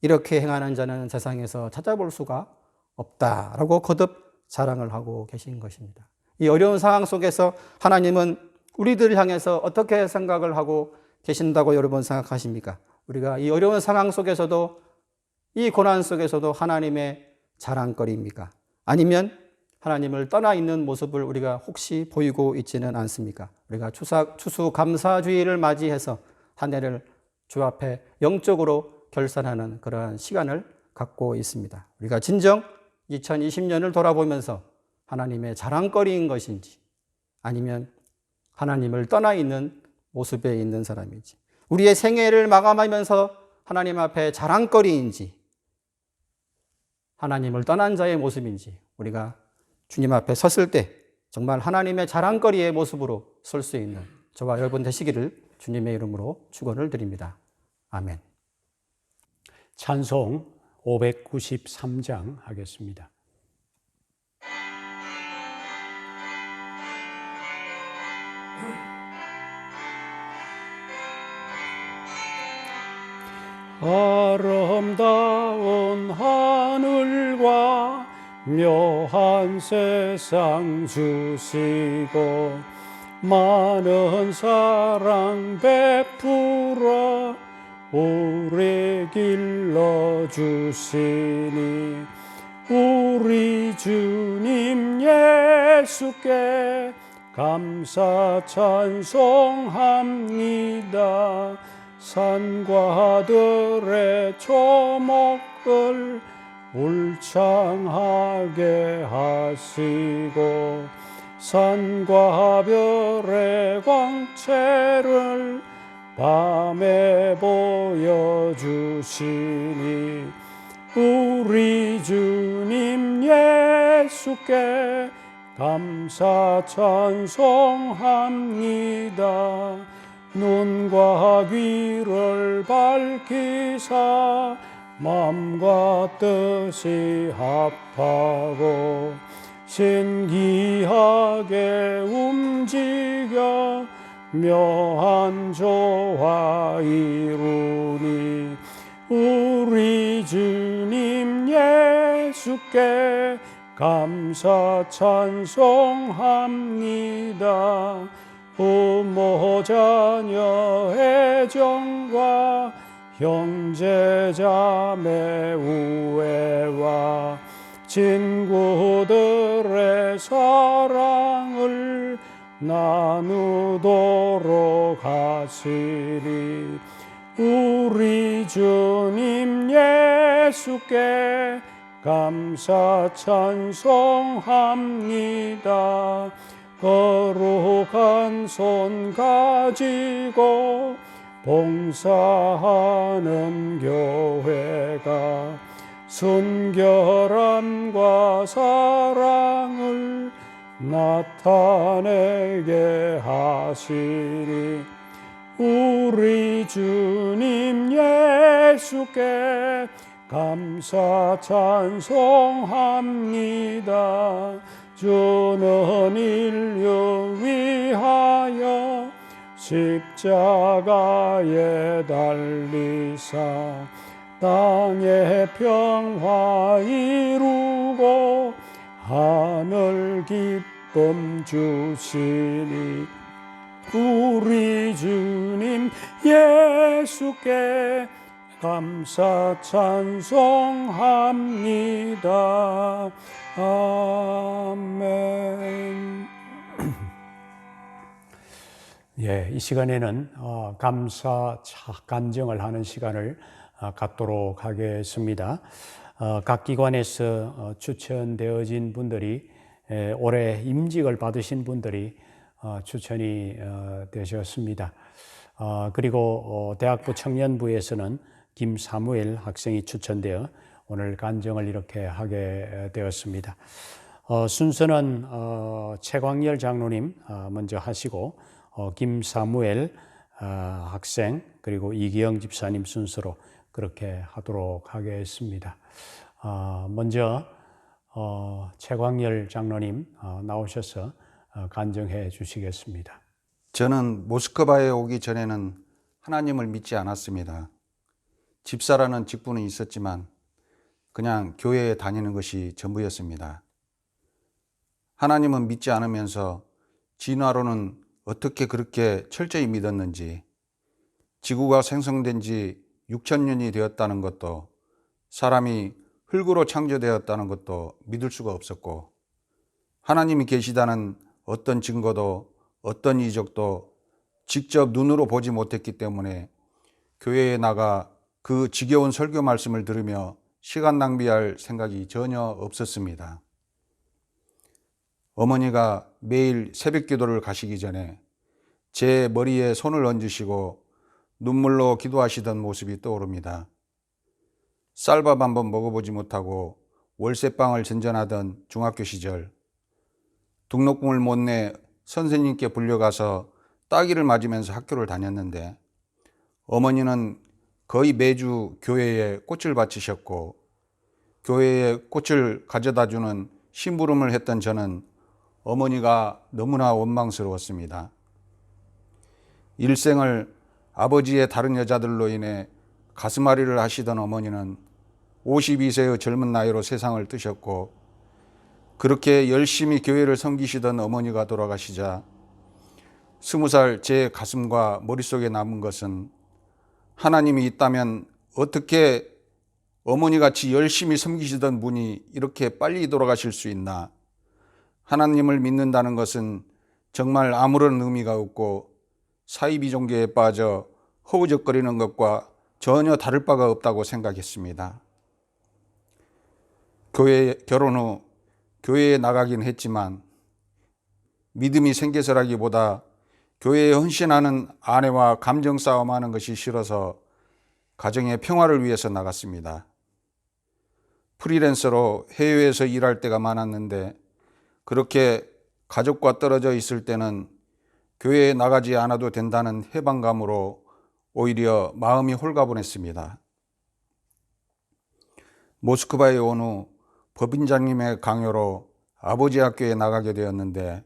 이렇게 행하는 자는 세상에서 찾아볼 수가 없다라고 거듭 자랑을 하고 계신 것입니다. 이 어려운 상황 속에서 하나님은 우리들을 향해서 어떻게 생각을 하고 계신다고 여러분 생각하십니까? 우리가 이 어려운 상황 속에서도 이 고난 속에서도 하나님의 자랑거리입니까? 아니면 하나님을 떠나 있는 모습을 우리가 혹시 보이고 있지는 않습니까? 우리가 추수감사주의를 맞이해서 한 해를 주 앞에 영적으로 결산하는 그러한 시간을 갖고 있습니다. 우리가 진정 2020년을 돌아보면서 하나님의 자랑거리인 것인지 아니면 하나님을 떠나 있는 모습에 있는 사람인지 우리의 생애를 마감하면서 하나님 앞에 자랑거리인지 하나님을 떠난 자의 모습인지 우리가 주님 앞에 섰을 때 정말 하나님의 자랑거리의 모습으로 설 수 있는 저와 여러분 되시기를 주님의 이름으로 축원을 드립니다. 아멘. 찬송 593장 하겠습니다. 아름다운 하늘과 묘한 세상 주시고 많은 사랑 베풀어 오래 길러주시니 우리 주님 예수께 감사 찬송합니다. 산과 들의 초목을 울창하게 하시고 산과 별의 광채를 밤에 보여주시니 우리 주님 예수께 감사 찬송합니다. 눈과 귀를 밝히사 마음과 뜻이 합하고 신기하게 움직여 묘한 조화 이루니 우리 주님 예수께 감사 찬송합니다. 부모 자녀 애정과 형제 자매 우애와 친구들의 사랑을 나누도록 하시리 우리 주님 예수께 감사 찬송합니다. 거룩한 손 가지고 봉사하는 교회가 순결함과 사랑을 나타내게 하시니 우리 주님 예수께 감사 찬송합니다. 주는 인류 위하여 십자가에 달리사 땅의 평화 이루고 하늘 기쁨 주시니 우리 주님 예수께 감사 찬송합니다. 아멘. 예, 이 시간에는 감사 간증을 하는 시간을 갖도록 하겠습니다. 각 기관에서 추천되어진 분들이 올해 임직을 받으신 분들이 추천이 되셨습니다. 그리고 대학부 청년부에서는 김사무엘 학생이 추천되어 오늘 간증을 이렇게 하게 되었습니다. 순서는 최광열 장로님 먼저 하시고 김사무엘 학생 그리고 이기영 집사님 순서로 그렇게 하도록 하겠습니다. 먼저 최광열 장로님 나오셔서 간증해 주시겠습니다. 저는 모스크바에 오기 전에는 하나님을 믿지 않았습니다. 집사라는 직분은 있었지만 그냥 교회에 다니는 것이 전부였습니다. 하나님은 믿지 않으면서 진화론은 어떻게 그렇게 철저히 믿었는지, 지구가 생성된 지 6,000년이 되었다는 것도, 사람이 흙으로 창조되었다는 것도 믿을 수가 없었고, 하나님이 계시다는 어떤 증거도 어떤 이적도 직접 눈으로 보지 못했기 때문에 교회에 나가 그 지겨운 설교 말씀을 들으며 시간 낭비할 생각이 전혀 없었습니다. 어머니가 매일 새벽 기도를 가시기 전에 제 머리에 손을 얹으시고 눈물로 기도하시던 모습이 떠오릅니다. 쌀밥 한번 먹어보지 못하고 월세방을 전전하던 중학교 시절, 등록금을 못 내 선생님께 불려가서 따귀를 맞으면서 학교를 다녔는데 어머니는 거의 매주 교회에 꽃을 바치셨고 교회에 꽃을 가져다 주는 심부름을 했던 저는 어머니가 너무나 원망스러웠습니다. 일생을 아버지의 다른 여자들로 인해 가슴앓이를 하시던 어머니는 52세의 젊은 나이로 세상을 뜨셨고, 그렇게 열심히 교회를 섬기시던 어머니가 돌아가시자 20살 제 가슴과 머릿속에 남은 것은 하나님이 있다면 어떻게 어머니같이 열심히 섬기시던 분이 이렇게 빨리 돌아가실 수 있나? 하나님을 믿는다는 것은 정말 아무런 의미가 없고 사이비 종교에 빠져 허우적거리는 것과 전혀 다를 바가 없다고 생각했습니다. 결혼 후 교회에 나가긴 했지만 믿음이 생겨서라기보다 교회에 헌신하는 아내와 감정 싸움하는 것이 싫어서 가정의 평화를 위해서 나갔습니다. 프리랜서로 해외에서 일할 때가 많았는데 그렇게 가족과 떨어져 있을 때는 교회에 나가지 않아도 된다는 해방감으로 오히려 마음이 홀가분했습니다. 모스크바에 온 후 법인장님의 강요로 아버지 학교에 나가게 되었는데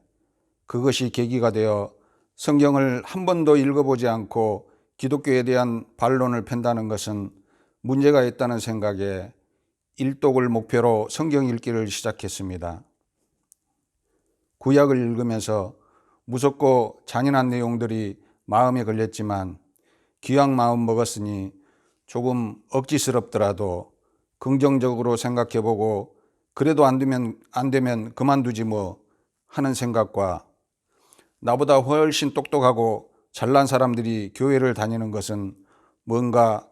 그것이 계기가 되어 성경을 한 번도 읽어보지 않고 기독교에 대한 반론을 편다는 것은 문제가 있다는 생각에 일독을 목표로 성경 읽기를 시작했습니다. 구약을 읽으면서 무섭고 잔인한 내용들이 마음에 걸렸지만 귀양 마음 먹었으니 조금 억지스럽더라도 긍정적으로 생각해보고 그래도 안 되면 그만두지 뭐 하는 생각과 나보다 훨씬 똑똑하고 잘난 사람들이 교회를 다니는 것은 뭔가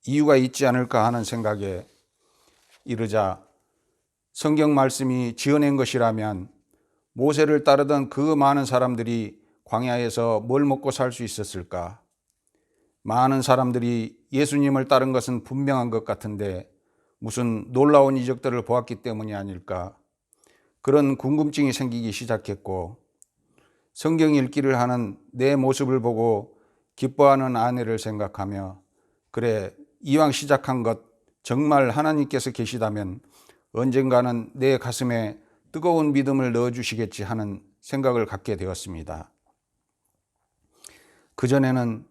이유가 있지 않을까 하는 생각에 이르자 성경 말씀이 지어낸 것이라면 모세를 따르던 그 많은 사람들이 광야에서 뭘 먹고 살 수 있었을까? 많은 사람들이 예수님을 따른 것은 분명한 것 같은데 무슨 놀라운 이적들을 보았기 때문이 아닐까? 그런 궁금증이 생기기 시작했고 성경 읽기를 하는 내 모습을 보고 기뻐하는 아내를 생각하며 그래, 이왕 시작한 것 정말 하나님께서 계시다면 언젠가는 내 가슴에 뜨거운 믿음을 넣어주시겠지 하는 생각을 갖게 되었습니다. 그전에는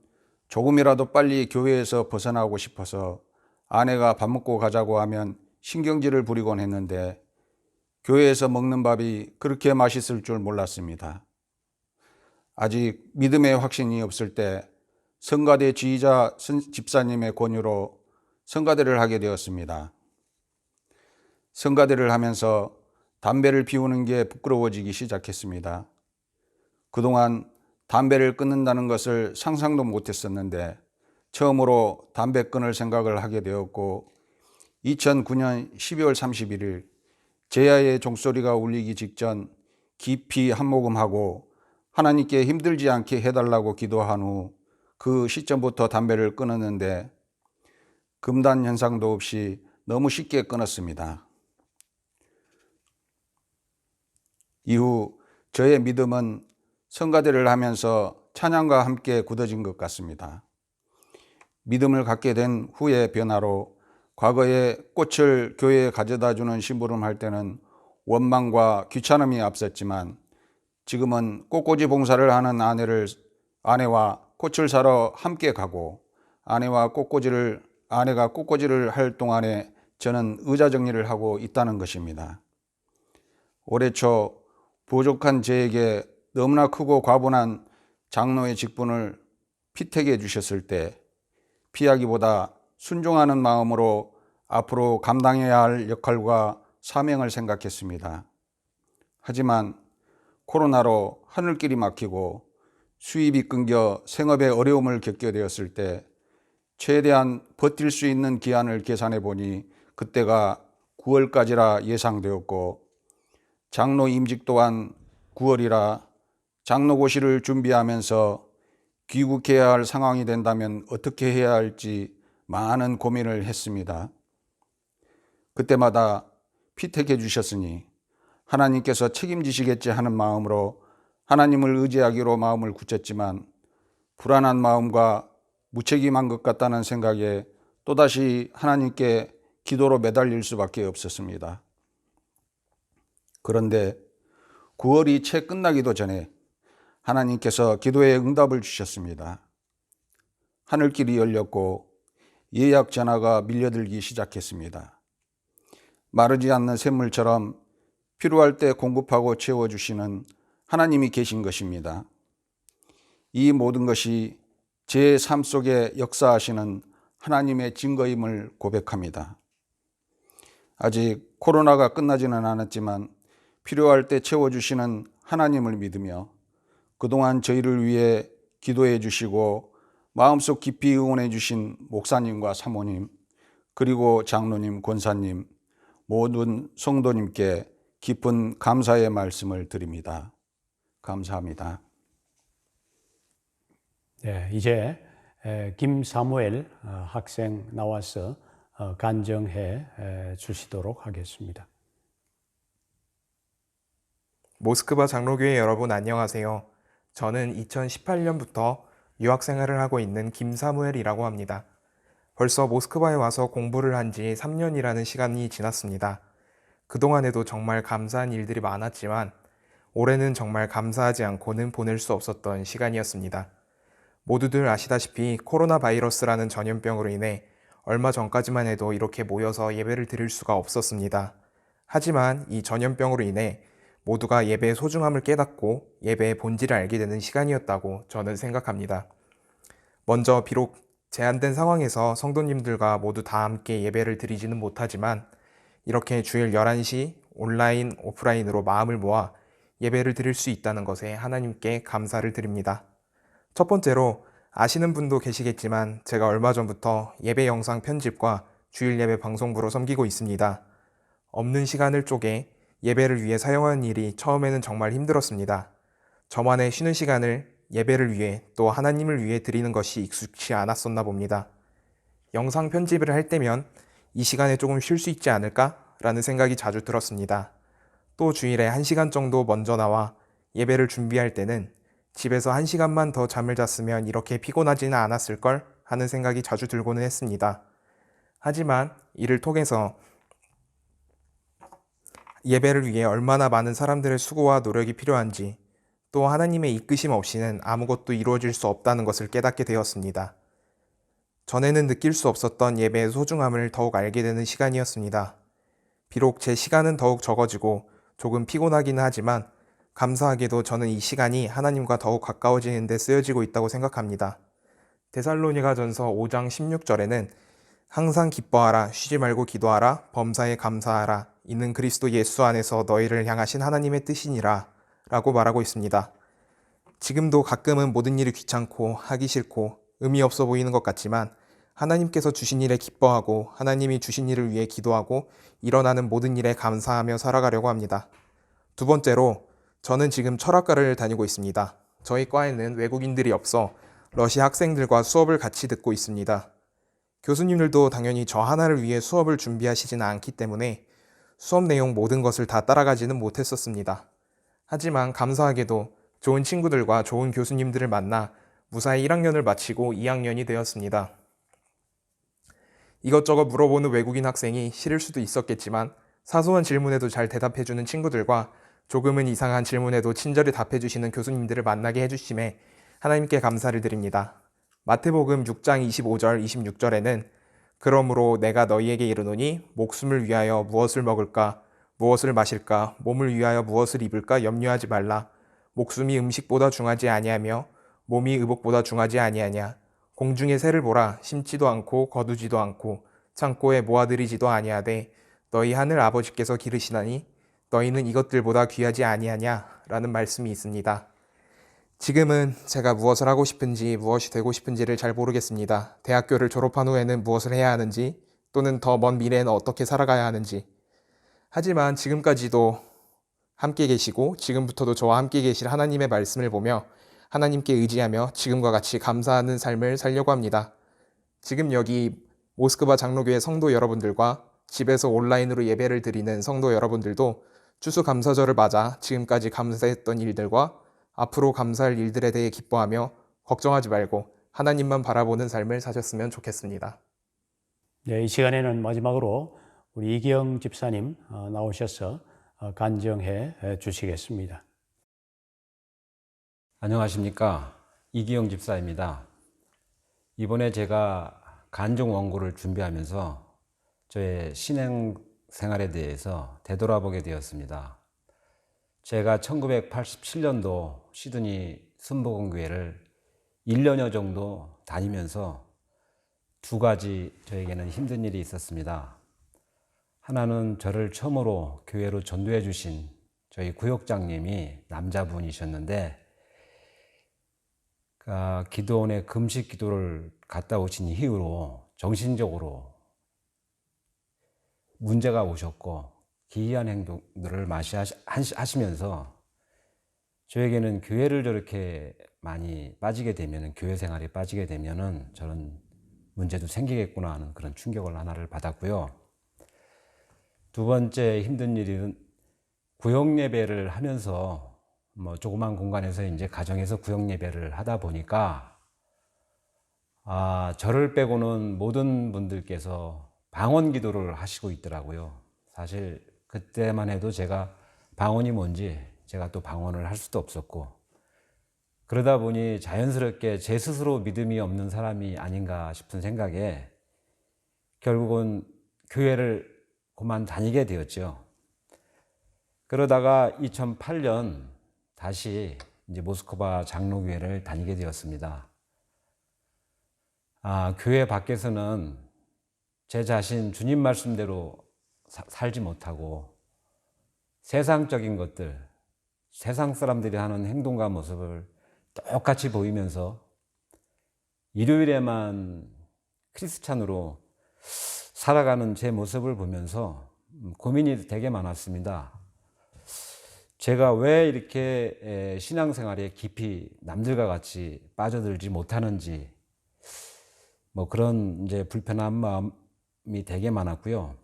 조금이라도 빨리 교회에서 벗어나고 싶어서 아내가 밥 먹고 가자고 하면 신경질을 부리곤 했는데 교회에서 먹는 밥이 그렇게 맛있을 줄 몰랐습니다. 아직 믿음의 확신이 없을 때 성가대 지휘자 집사님의 권유로 성가대를 하게 되었습니다. 성가대를 하면서 담배를 피우는 게 부끄러워지기 시작했습니다. 그동안 담배를 끊는다는 것을 상상도 못했었는데 처음으로 담배 끊을 생각을 하게 되었고 2009년 12월 31일 제야의 종소리가 울리기 직전 깊이 한 모금하고 하나님께 힘들지 않게 해달라고 기도한 후 그 시점부터 담배를 끊었는데 금단 현상도 없이 너무 쉽게 끊었습니다. 이후 저의 믿음은 성가대를 하면서 찬양과 함께 굳어진 것 같습니다. 믿음을 갖게 된 후의 변화로 과거에 꽃을 교회에 가져다 주는 심부름할 때는 원망과 귀찮음이 앞섰지만 지금은 꽃꽂이 봉사를 하는 아내와 꽃을 사러 함께 가고 아내가 꽃꽂이를 할 동안에 저는 의자 정리를 하고 있다는 것입니다. 올해 초 부족한 저에게 너무나 크고 과분한 장로의 직분을 피택해 주셨을 때 피하기보다 순종하는 마음으로 앞으로 감당해야 할 역할과 사명을 생각했습니다. 하지만 코로나로 하늘길이 막히고 수입이 끊겨 생업에 어려움을 겪게 되었을 때 최대한 버틸 수 있는 기한을 계산해 보니 그때가 9월까지라 예상되었고 장로 임직 또한 9월이라 장로고시를 준비하면서 귀국해야 할 상황이 된다면 어떻게 해야 할지 많은 고민을 했습니다. 그때마다 피택해 주셨으니 하나님께서 책임지시겠지 하는 마음으로 하나님을 의지하기로 마음을 굳혔지만 불안한 마음과 무책임한 것 같다는 생각에 또다시 하나님께 기도로 매달릴 수밖에 없었습니다. 그런데 9월이 채 끝나기도 전에 하나님께서 기도의 응답을 주셨습니다. 하늘길이 열렸고 예약 전화가 밀려들기 시작했습니다. 마르지 않는 샘물처럼 필요할 때 공급하고 채워주시는 하나님이 계신 것입니다. 이 모든 것이 제 삶 속에 역사하시는 하나님의 증거임을 고백합니다. 아직 코로나가 끝나지는 않았지만 필요할 때 채워주시는 하나님을 믿으며 그동안 저희를 위해 기도해 주시고 마음속 깊이 응원해 주신 목사님과 사모님 그리고 장로님, 권사님 모든 성도님께 깊은 감사의 말씀을 드립니다. 감사합니다. 네, 이제 김사무엘 학생 나와서 간증해 주시도록 하겠습니다. 모스크바 장로교회 여러분 안녕하세요. 저는 2018년부터 유학생활을 하고 있는 김사무엘이라고 합니다. 벌써 모스크바에 와서 공부를 한 지 3년이라는 시간이 지났습니다. 그동안에도 정말 감사한 일들이 많았지만 올해는 정말 감사하지 않고는 보낼 수 없었던 시간이었습니다. 모두들 아시다시피 코로나 바이러스라는 전염병으로 인해 얼마 전까지만 해도 이렇게 모여서 예배를 드릴 수가 없었습니다. 하지만 이 전염병으로 인해 모두가 예배의 소중함을 깨닫고 예배의 본질을 알게 되는 시간이었다고 저는 생각합니다. 먼저 비록 제한된 상황에서 성도님들과 모두 다 함께 예배를 드리지는 못하지만 이렇게 주일 11시 온라인, 오프라인으로 마음을 모아 예배를 드릴 수 있다는 것에 하나님께 감사를 드립니다. 첫 번째로 아시는 분도 계시겠지만 제가 얼마 전부터 예배 영상 편집과 주일 예배 방송부로 섬기고 있습니다. 없는 시간을 쪼개 예배를 위해 사용하는 일이 처음에는 정말 힘들었습니다. 저만의 쉬는 시간을 예배를 위해 또 하나님을 위해 드리는 것이 익숙치 않았었나 봅니다. 영상 편집을 할 때면 이 시간에 조금 쉴 수 있지 않을까? 라는 생각이 자주 들었습니다. 또 주일에 1시간 정도 먼저 나와 예배를 준비할 때는 집에서 1시간만 더 잠을 잤으면 이렇게 피곤하지는 않았을걸 하는 생각이 자주 들고는 했습니다. 하지만 이를 통해서 예배를 위해 얼마나 많은 사람들의 수고와 노력이 필요한지, 또 하나님의 이끄심 없이는 아무것도 이루어질 수 없다는 것을 깨닫게 되었습니다. 전에는 느낄 수 없었던 예배의 소중함을 더욱 알게 되는 시간이었습니다. 비록 제 시간은 더욱 적어지고 조금 피곤하기는 하지만 감사하게도 저는 이 시간이 하나님과 더욱 가까워지는 데 쓰여지고 있다고 생각합니다. 데살로니가전서 5장 16절에는 항상 기뻐하라, 쉬지 말고 기도하라, 범사에 감사하라, 이는 그리스도 예수 안에서 너희를 향하신 하나님의 뜻이니라 라고 말하고 있습니다. 지금도 가끔은 모든 일이 귀찮고 하기 싫고 의미 없어 보이는 것 같지만 하나님께서 주신 일에 기뻐하고 하나님이 주신 일을 위해 기도하고 일어나는 모든 일에 감사하며 살아가려고 합니다. 두 번째로, 저는 지금 철학과를 다니고 있습니다. 저희 과에는 외국인들이 없어 러시아 학생들과 수업을 같이 듣고 있습니다. 교수님들도 당연히 저 하나를 위해 수업을 준비하시지는 않기 때문에 수업 내용 모든 것을 다 따라가지는 못했었습니다. 하지만 감사하게도 좋은 친구들과 좋은 교수님들을 만나 무사히 1학년을 마치고 2학년이 되었습니다. 이것저것 물어보는 외국인 학생이 싫을 수도 있었겠지만 사소한 질문에도 잘 대답해주는 친구들과 조금은 이상한 질문에도 친절히 답해주시는 교수님들을 만나게 해주심에 하나님께 감사를 드립니다. 마태복음 6장 25절 26절에는 그러므로 내가 너희에게 이르노니 목숨을 위하여 무엇을 먹을까 무엇을 마실까 몸을 위하여 무엇을 입을까 염려하지 말라. 목숨이 음식보다 중하지 아니하며 몸이 의복보다 중하지 아니하냐. 공중의 새를 보라. 심지도 않고 거두지도 않고 창고에 모아들이지도 아니하되 너희 하늘 아버지께서 기르시나니 너희는 이것들보다 귀하지 아니하냐 라는 말씀이 있습니다. 지금은 제가 무엇을 하고 싶은지 무엇이 되고 싶은지를 잘 모르겠습니다. 대학교를 졸업한 후에는 무엇을 해야 하는지 또는 더 먼 미래에는 어떻게 살아가야 하는지. 하지만 지금까지도 함께 계시고 지금부터도 저와 함께 계실 하나님의 말씀을 보며 하나님께 의지하며 지금과 같이 감사하는 삶을 살려고 합니다. 지금 여기 모스크바 장로교회 성도 여러분들과 집에서 온라인으로 예배를 드리는 성도 여러분들도 추수감사절을 맞아 지금까지 감사했던 일들과 앞으로 감사할 일들에 대해 기뻐하며 걱정하지 말고 하나님만 바라보는 삶을 사셨으면 좋겠습니다. 네, 이 시간에는 마지막으로 우리 이기영 집사님 나오셔서 간증해 주시겠습니다. 안녕하십니까. 이기영 집사입니다. 이번에 제가 간증 원고를 준비하면서 저의 신앙 생활에 대해서 되돌아보게 되었습니다. 제가 1987년도 시드니 순복음교회를 1년여 정도 다니면서 두 가지 저에게는 힘든 일이 있었습니다. 하나는 저를 처음으로 교회로 전도해 주신 저희 구역장님이 남자분이셨는데 기도원에 금식 기도를 갔다 오신 이후로 정신적으로 문제가 오셨고 기이한 행동들을 하시면서 저에게는 교회를 저렇게 많이 빠지게 되면 교회 생활에 빠지게 되면은 저는 문제도 생기겠구나 하는 그런 충격을 하나를 받았고요. 두 번째 힘든 일은 구역 예배를 하면서 조그만 공간에서 이제 가정에서 구역 예배를 하다 보니까 저를 빼고는 모든 분들께서 방언 기도를 하시고 있더라고요. 사실 그때만 해도 제가 방언이 뭔지 제가 또 방언을 할 수도 없었고 그러다 보니 자연스럽게 제 스스로 믿음이 없는 사람이 아닌가 싶은 생각에 결국은 교회를 그만 다니게 되었죠. 그러다가 2008년 다시 이제 모스크바 장로교회를 다니게 되었습니다. 교회 밖에서는 제 자신 주님 말씀대로 살지 못하고 세상적인 것들, 세상 사람들이 하는 행동과 모습을 똑같이 보이면서 일요일에만 크리스찬으로 살아가는 제 모습을 보면서 고민이 되게 많았습니다. 제가 왜 이렇게 신앙생활에 깊이 남들과 같이 빠져들지 못하는지 그런 이제 불편한 마음이 되게 많았고요.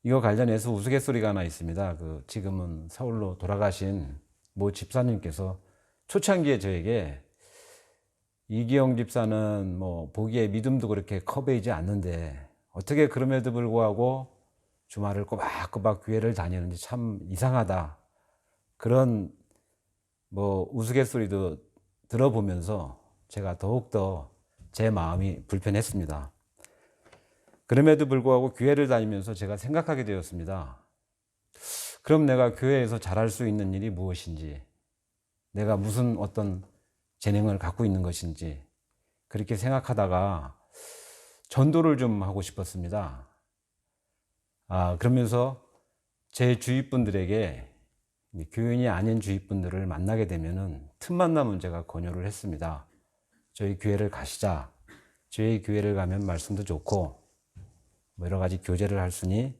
이거 관련해서 우스갯소리가 하나 있습니다. 지금은 서울로 돌아가신 모 집사님께서 초창기에 저에게 이기영 집사는 뭐 보기에 믿음도 그렇게 커 보이지 않는데 어떻게 그럼에도 불구하고 주말을 꼬박꼬박 교회를 다니는지 참 이상하다. 그런 뭐 우스갯소리도 들어보면서 제가 더욱더 제 마음이 불편했습니다. 그럼에도 불구하고 교회를 다니면서 제가 생각하게 되었습니다. 그럼 내가 교회에서 잘할 수 있는 일이 무엇인지, 내가 무슨 어떤 재능을 갖고 있는 것인지 그렇게 생각하다가 전도를 좀 하고 싶었습니다. 그러면서 제 주위 분들에게 교인이 아닌 주위 분들을 만나게 되면은 틈만 나면 제가 권유를 했습니다. 저희 교회를 가시자. 저희 교회를 가면 말씀도 좋고 뭐 여러 가지 교제를 할 수니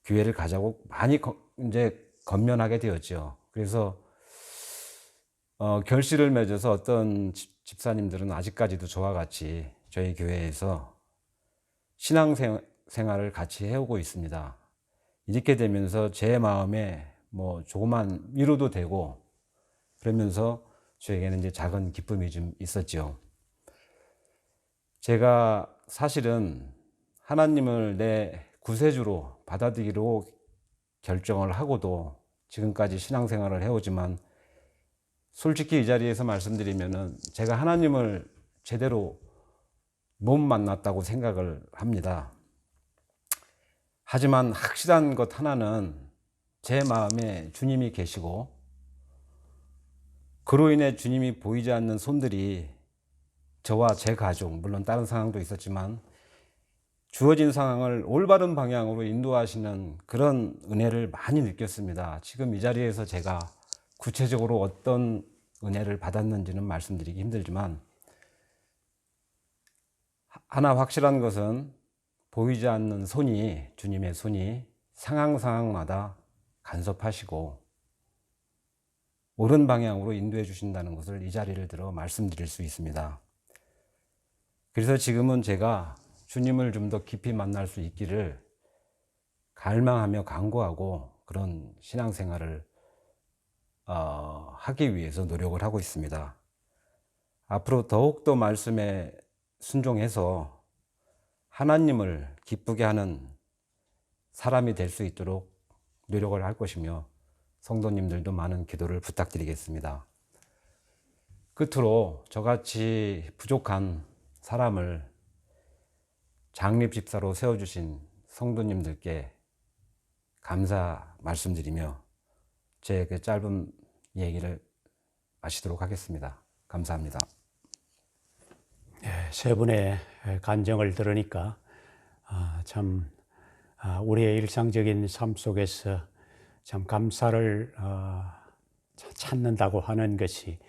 교회를 가자고 많이 이제 건면하게 되었죠. 그래서 결실을 맺어서 어떤 집사님들은 아직까지도 저와 같이 저희 교회에서 신앙생활을 같이 해오고 있습니다. 이렇게 되면서 제 마음에 뭐 조그만 위로도 되고 그러면서 저에게는 이제 작은 기쁨이 좀 있었죠. 제가 사실은 하나님을 내 구세주로 받아들이기로 결정을 하고도 지금까지 신앙생활을 해오지만 솔직히 이 자리에서 말씀드리면은 제가 하나님을 제대로 못 만났다고 생각을 합니다. 하지만 확실한 것 하나는 제 마음에 주님이 계시고 그로 인해 주님이 보이지 않는 손들이 저와 제 가족, 물론 다른 상황도 있었지만 주어진 상황을 올바른 방향으로 인도하시는 그런 은혜를 많이 느꼈습니다. 지금 이 자리에서 제가 구체적으로 어떤 은혜를 받았는지는 말씀드리기 힘들지만 하나 확실한 것은 보이지 않는 손이, 주님의 손이 상황마다 간섭하시고 옳은 방향으로 인도해 주신다는 것을 이 자리를 들어 말씀드릴 수 있습니다. 그래서 지금은 제가 주님을 좀 더 깊이 만날 수 있기를 갈망하며 간구하고 그런 신앙생활을 하기 위해서 노력을 하고 있습니다. 앞으로 더욱더 말씀에 순종해서 하나님을 기쁘게 하는 사람이 될 수 있도록 노력을 할 것이며 성도님들도 많은 기도를 부탁드리겠습니다. 끝으로 저같이 부족한 사람을 장립집사로 세워주신 성도님들께 감사 말씀드리며 제 그 짧은 얘기를 마치도록 하겠습니다. 감사합니다. 세 분의 간증을 들으니까 우리의 일상적인 삶 속에서 참 감사를 찾는다고 하는 것이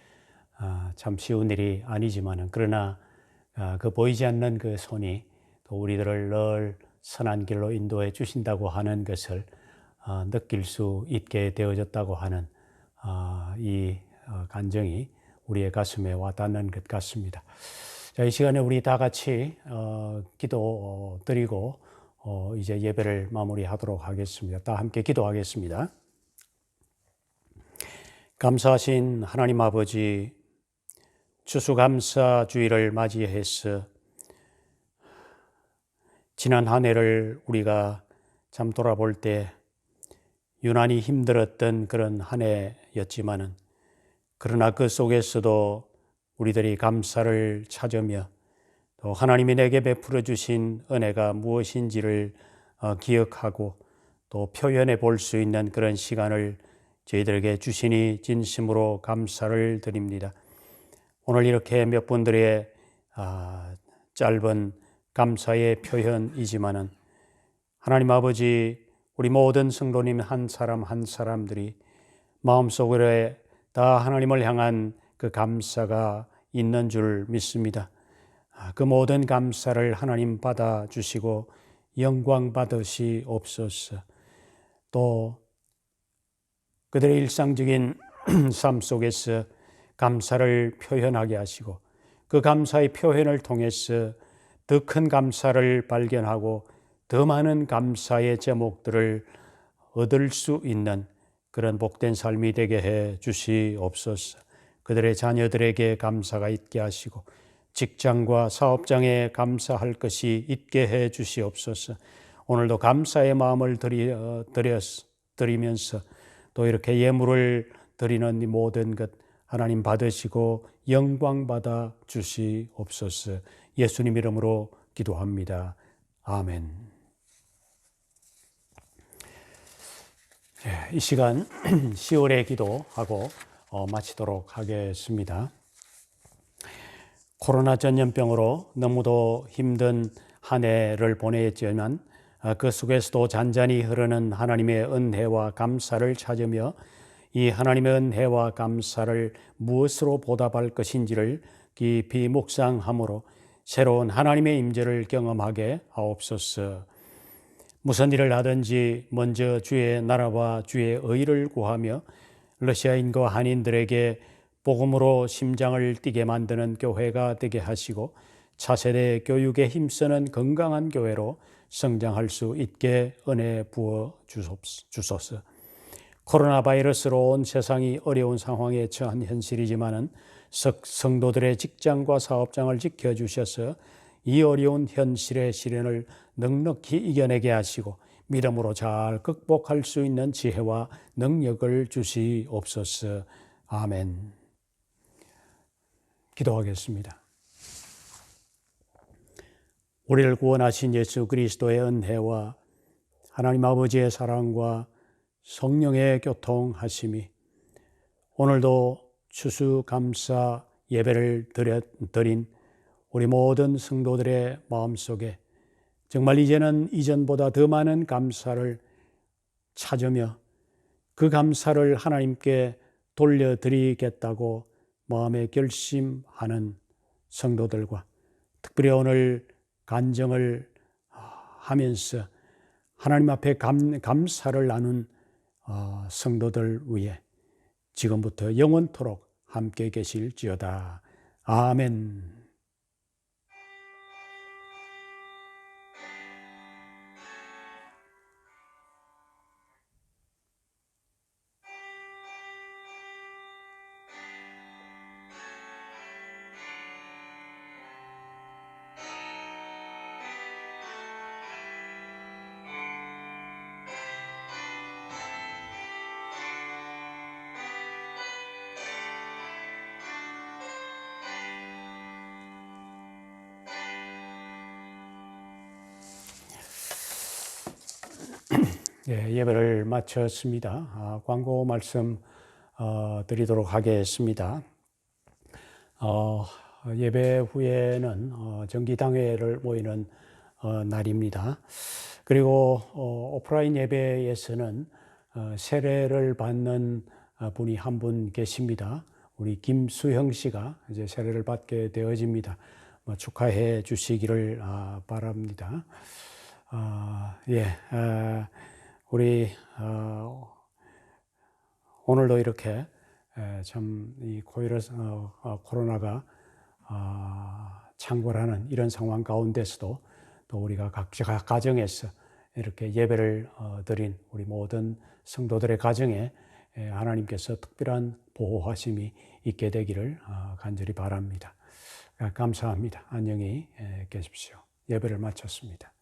참 쉬운 일이 아니지만은 그러나 그 보이지 않는 그 손이 또 우리들을 늘 선한 길로 인도해 주신다고 하는 것을 느낄 수 있게 되어졌다고 하는 이 간증이 우리의 가슴에 와닿는 것 같습니다. 자, 이 시간에 우리 다 같이 기도 드리고 이제 예배를 마무리하도록 하겠습니다. 다 함께 기도하겠습니다. 감사하신 하나님 아버지, 추수감사 주일을 맞이해서 지난 한 해를 우리가 참 돌아볼 때 유난히 힘들었던 그런 한 해였지만은 그러나 그 속에서도 우리들이 감사를 찾으며 또 하나님이 내게 베풀어 주신 은혜가 무엇인지를 기억하고 또 표현해 볼 수 있는 그런 시간을 저희들에게 주시니 진심으로 감사를 드립니다. 오늘 이렇게 몇 분들의 짧은 감사의 표현이지만은 하나님 아버지, 우리 모든 성도님 한 사람 한 사람들이 마음속에 다 하나님을 향한 그 감사가 있는 줄 믿습니다. 그 모든 감사를 하나님 받아주시고 영광 받으시옵소서. 또 그들의 일상적인 삶 속에서 감사를 표현하게 하시고 그 감사의 표현을 통해서 더 큰 감사를 발견하고 더 많은 감사의 제목들을 얻을 수 있는 그런 복된 삶이 되게 해 주시옵소서. 그들의 자녀들에게 감사가 있게 하시고 직장과 사업장에 감사할 것이 있게 해 주시옵소서. 오늘도 감사의 마음을 드리면서 또 이렇게 예물을 드리는 이 모든 것 하나님 받으시고 영광 받아 주시옵소서. 예수님 이름으로 기도합니다. 아멘. 이 시간 10월의 기도하고 마치도록 하겠습니다. 코로나 전염병으로 너무도 힘든 한 해를 보냈지만 그 속에서도 잔잔히 흐르는 하나님의 은혜와 감사를 찾으며 이 하나님의 은혜와 감사를 무엇으로 보답할 것인지를 깊이 묵상함으로 새로운 하나님의 임재를 경험하게 하옵소서. 무슨 일을 하든지 먼저 주의 나라와 주의 의를 구하며 러시아인과 한인들에게 복음으로 심장을 뛰게 만드는 교회가 되게 하시고 차세대 교육에 힘쓰는 건강한 교회로 성장할 수 있게 은혜 부어 주소서. 코로나 바이러스로 온 세상이 어려운 상황에 처한 현실이지만은 성도들의 직장과 사업장을 지켜주셔서 이 어려운 현실의 시련을 넉넉히 이겨내게 하시고 믿음으로 잘 극복할 수 있는 지혜와 능력을 주시옵소서. 아멘. 기도하겠습니다. 우리를 구원하신 예수 그리스도의 은혜와 하나님 아버지의 사랑과 성령의 교통하심이 오늘도 추수감사 예배를 드린 우리 모든 성도들의 마음속에 정말 이제는 이전보다 더 많은 감사를 찾으며 그 감사를 하나님께 돌려드리겠다고 마음에 결심하는 성도들과 특별히 오늘 간증을 하면서 하나님 앞에 감사를 나눈 성도들 위해 지금부터 영원토록 함께 계실지어다. 아멘. 예배를 마쳤습니다. 광고 말씀 드리도록 하겠습니다. 예배 후에는 정기당회를 모이는 날입니다. 그리고 오프라인 예배에서는 세례를 받는 분이 한 분 계십니다. 우리 김수형 씨가 이제 세례를 받게 되어집니다. 축하해 주시기를 바랍니다. 우리 오늘도 이렇게 참 이 코로나가 창궐하는 이런 상황 가운데서도 또 우리가 각자 가정에서 이렇게 예배를 드린 우리 모든 성도들의 가정에 하나님께서 특별한 보호하심이 있게 되기를 간절히 바랍니다. 감사합니다. 안녕히 계십시오. 예배를 마쳤습니다.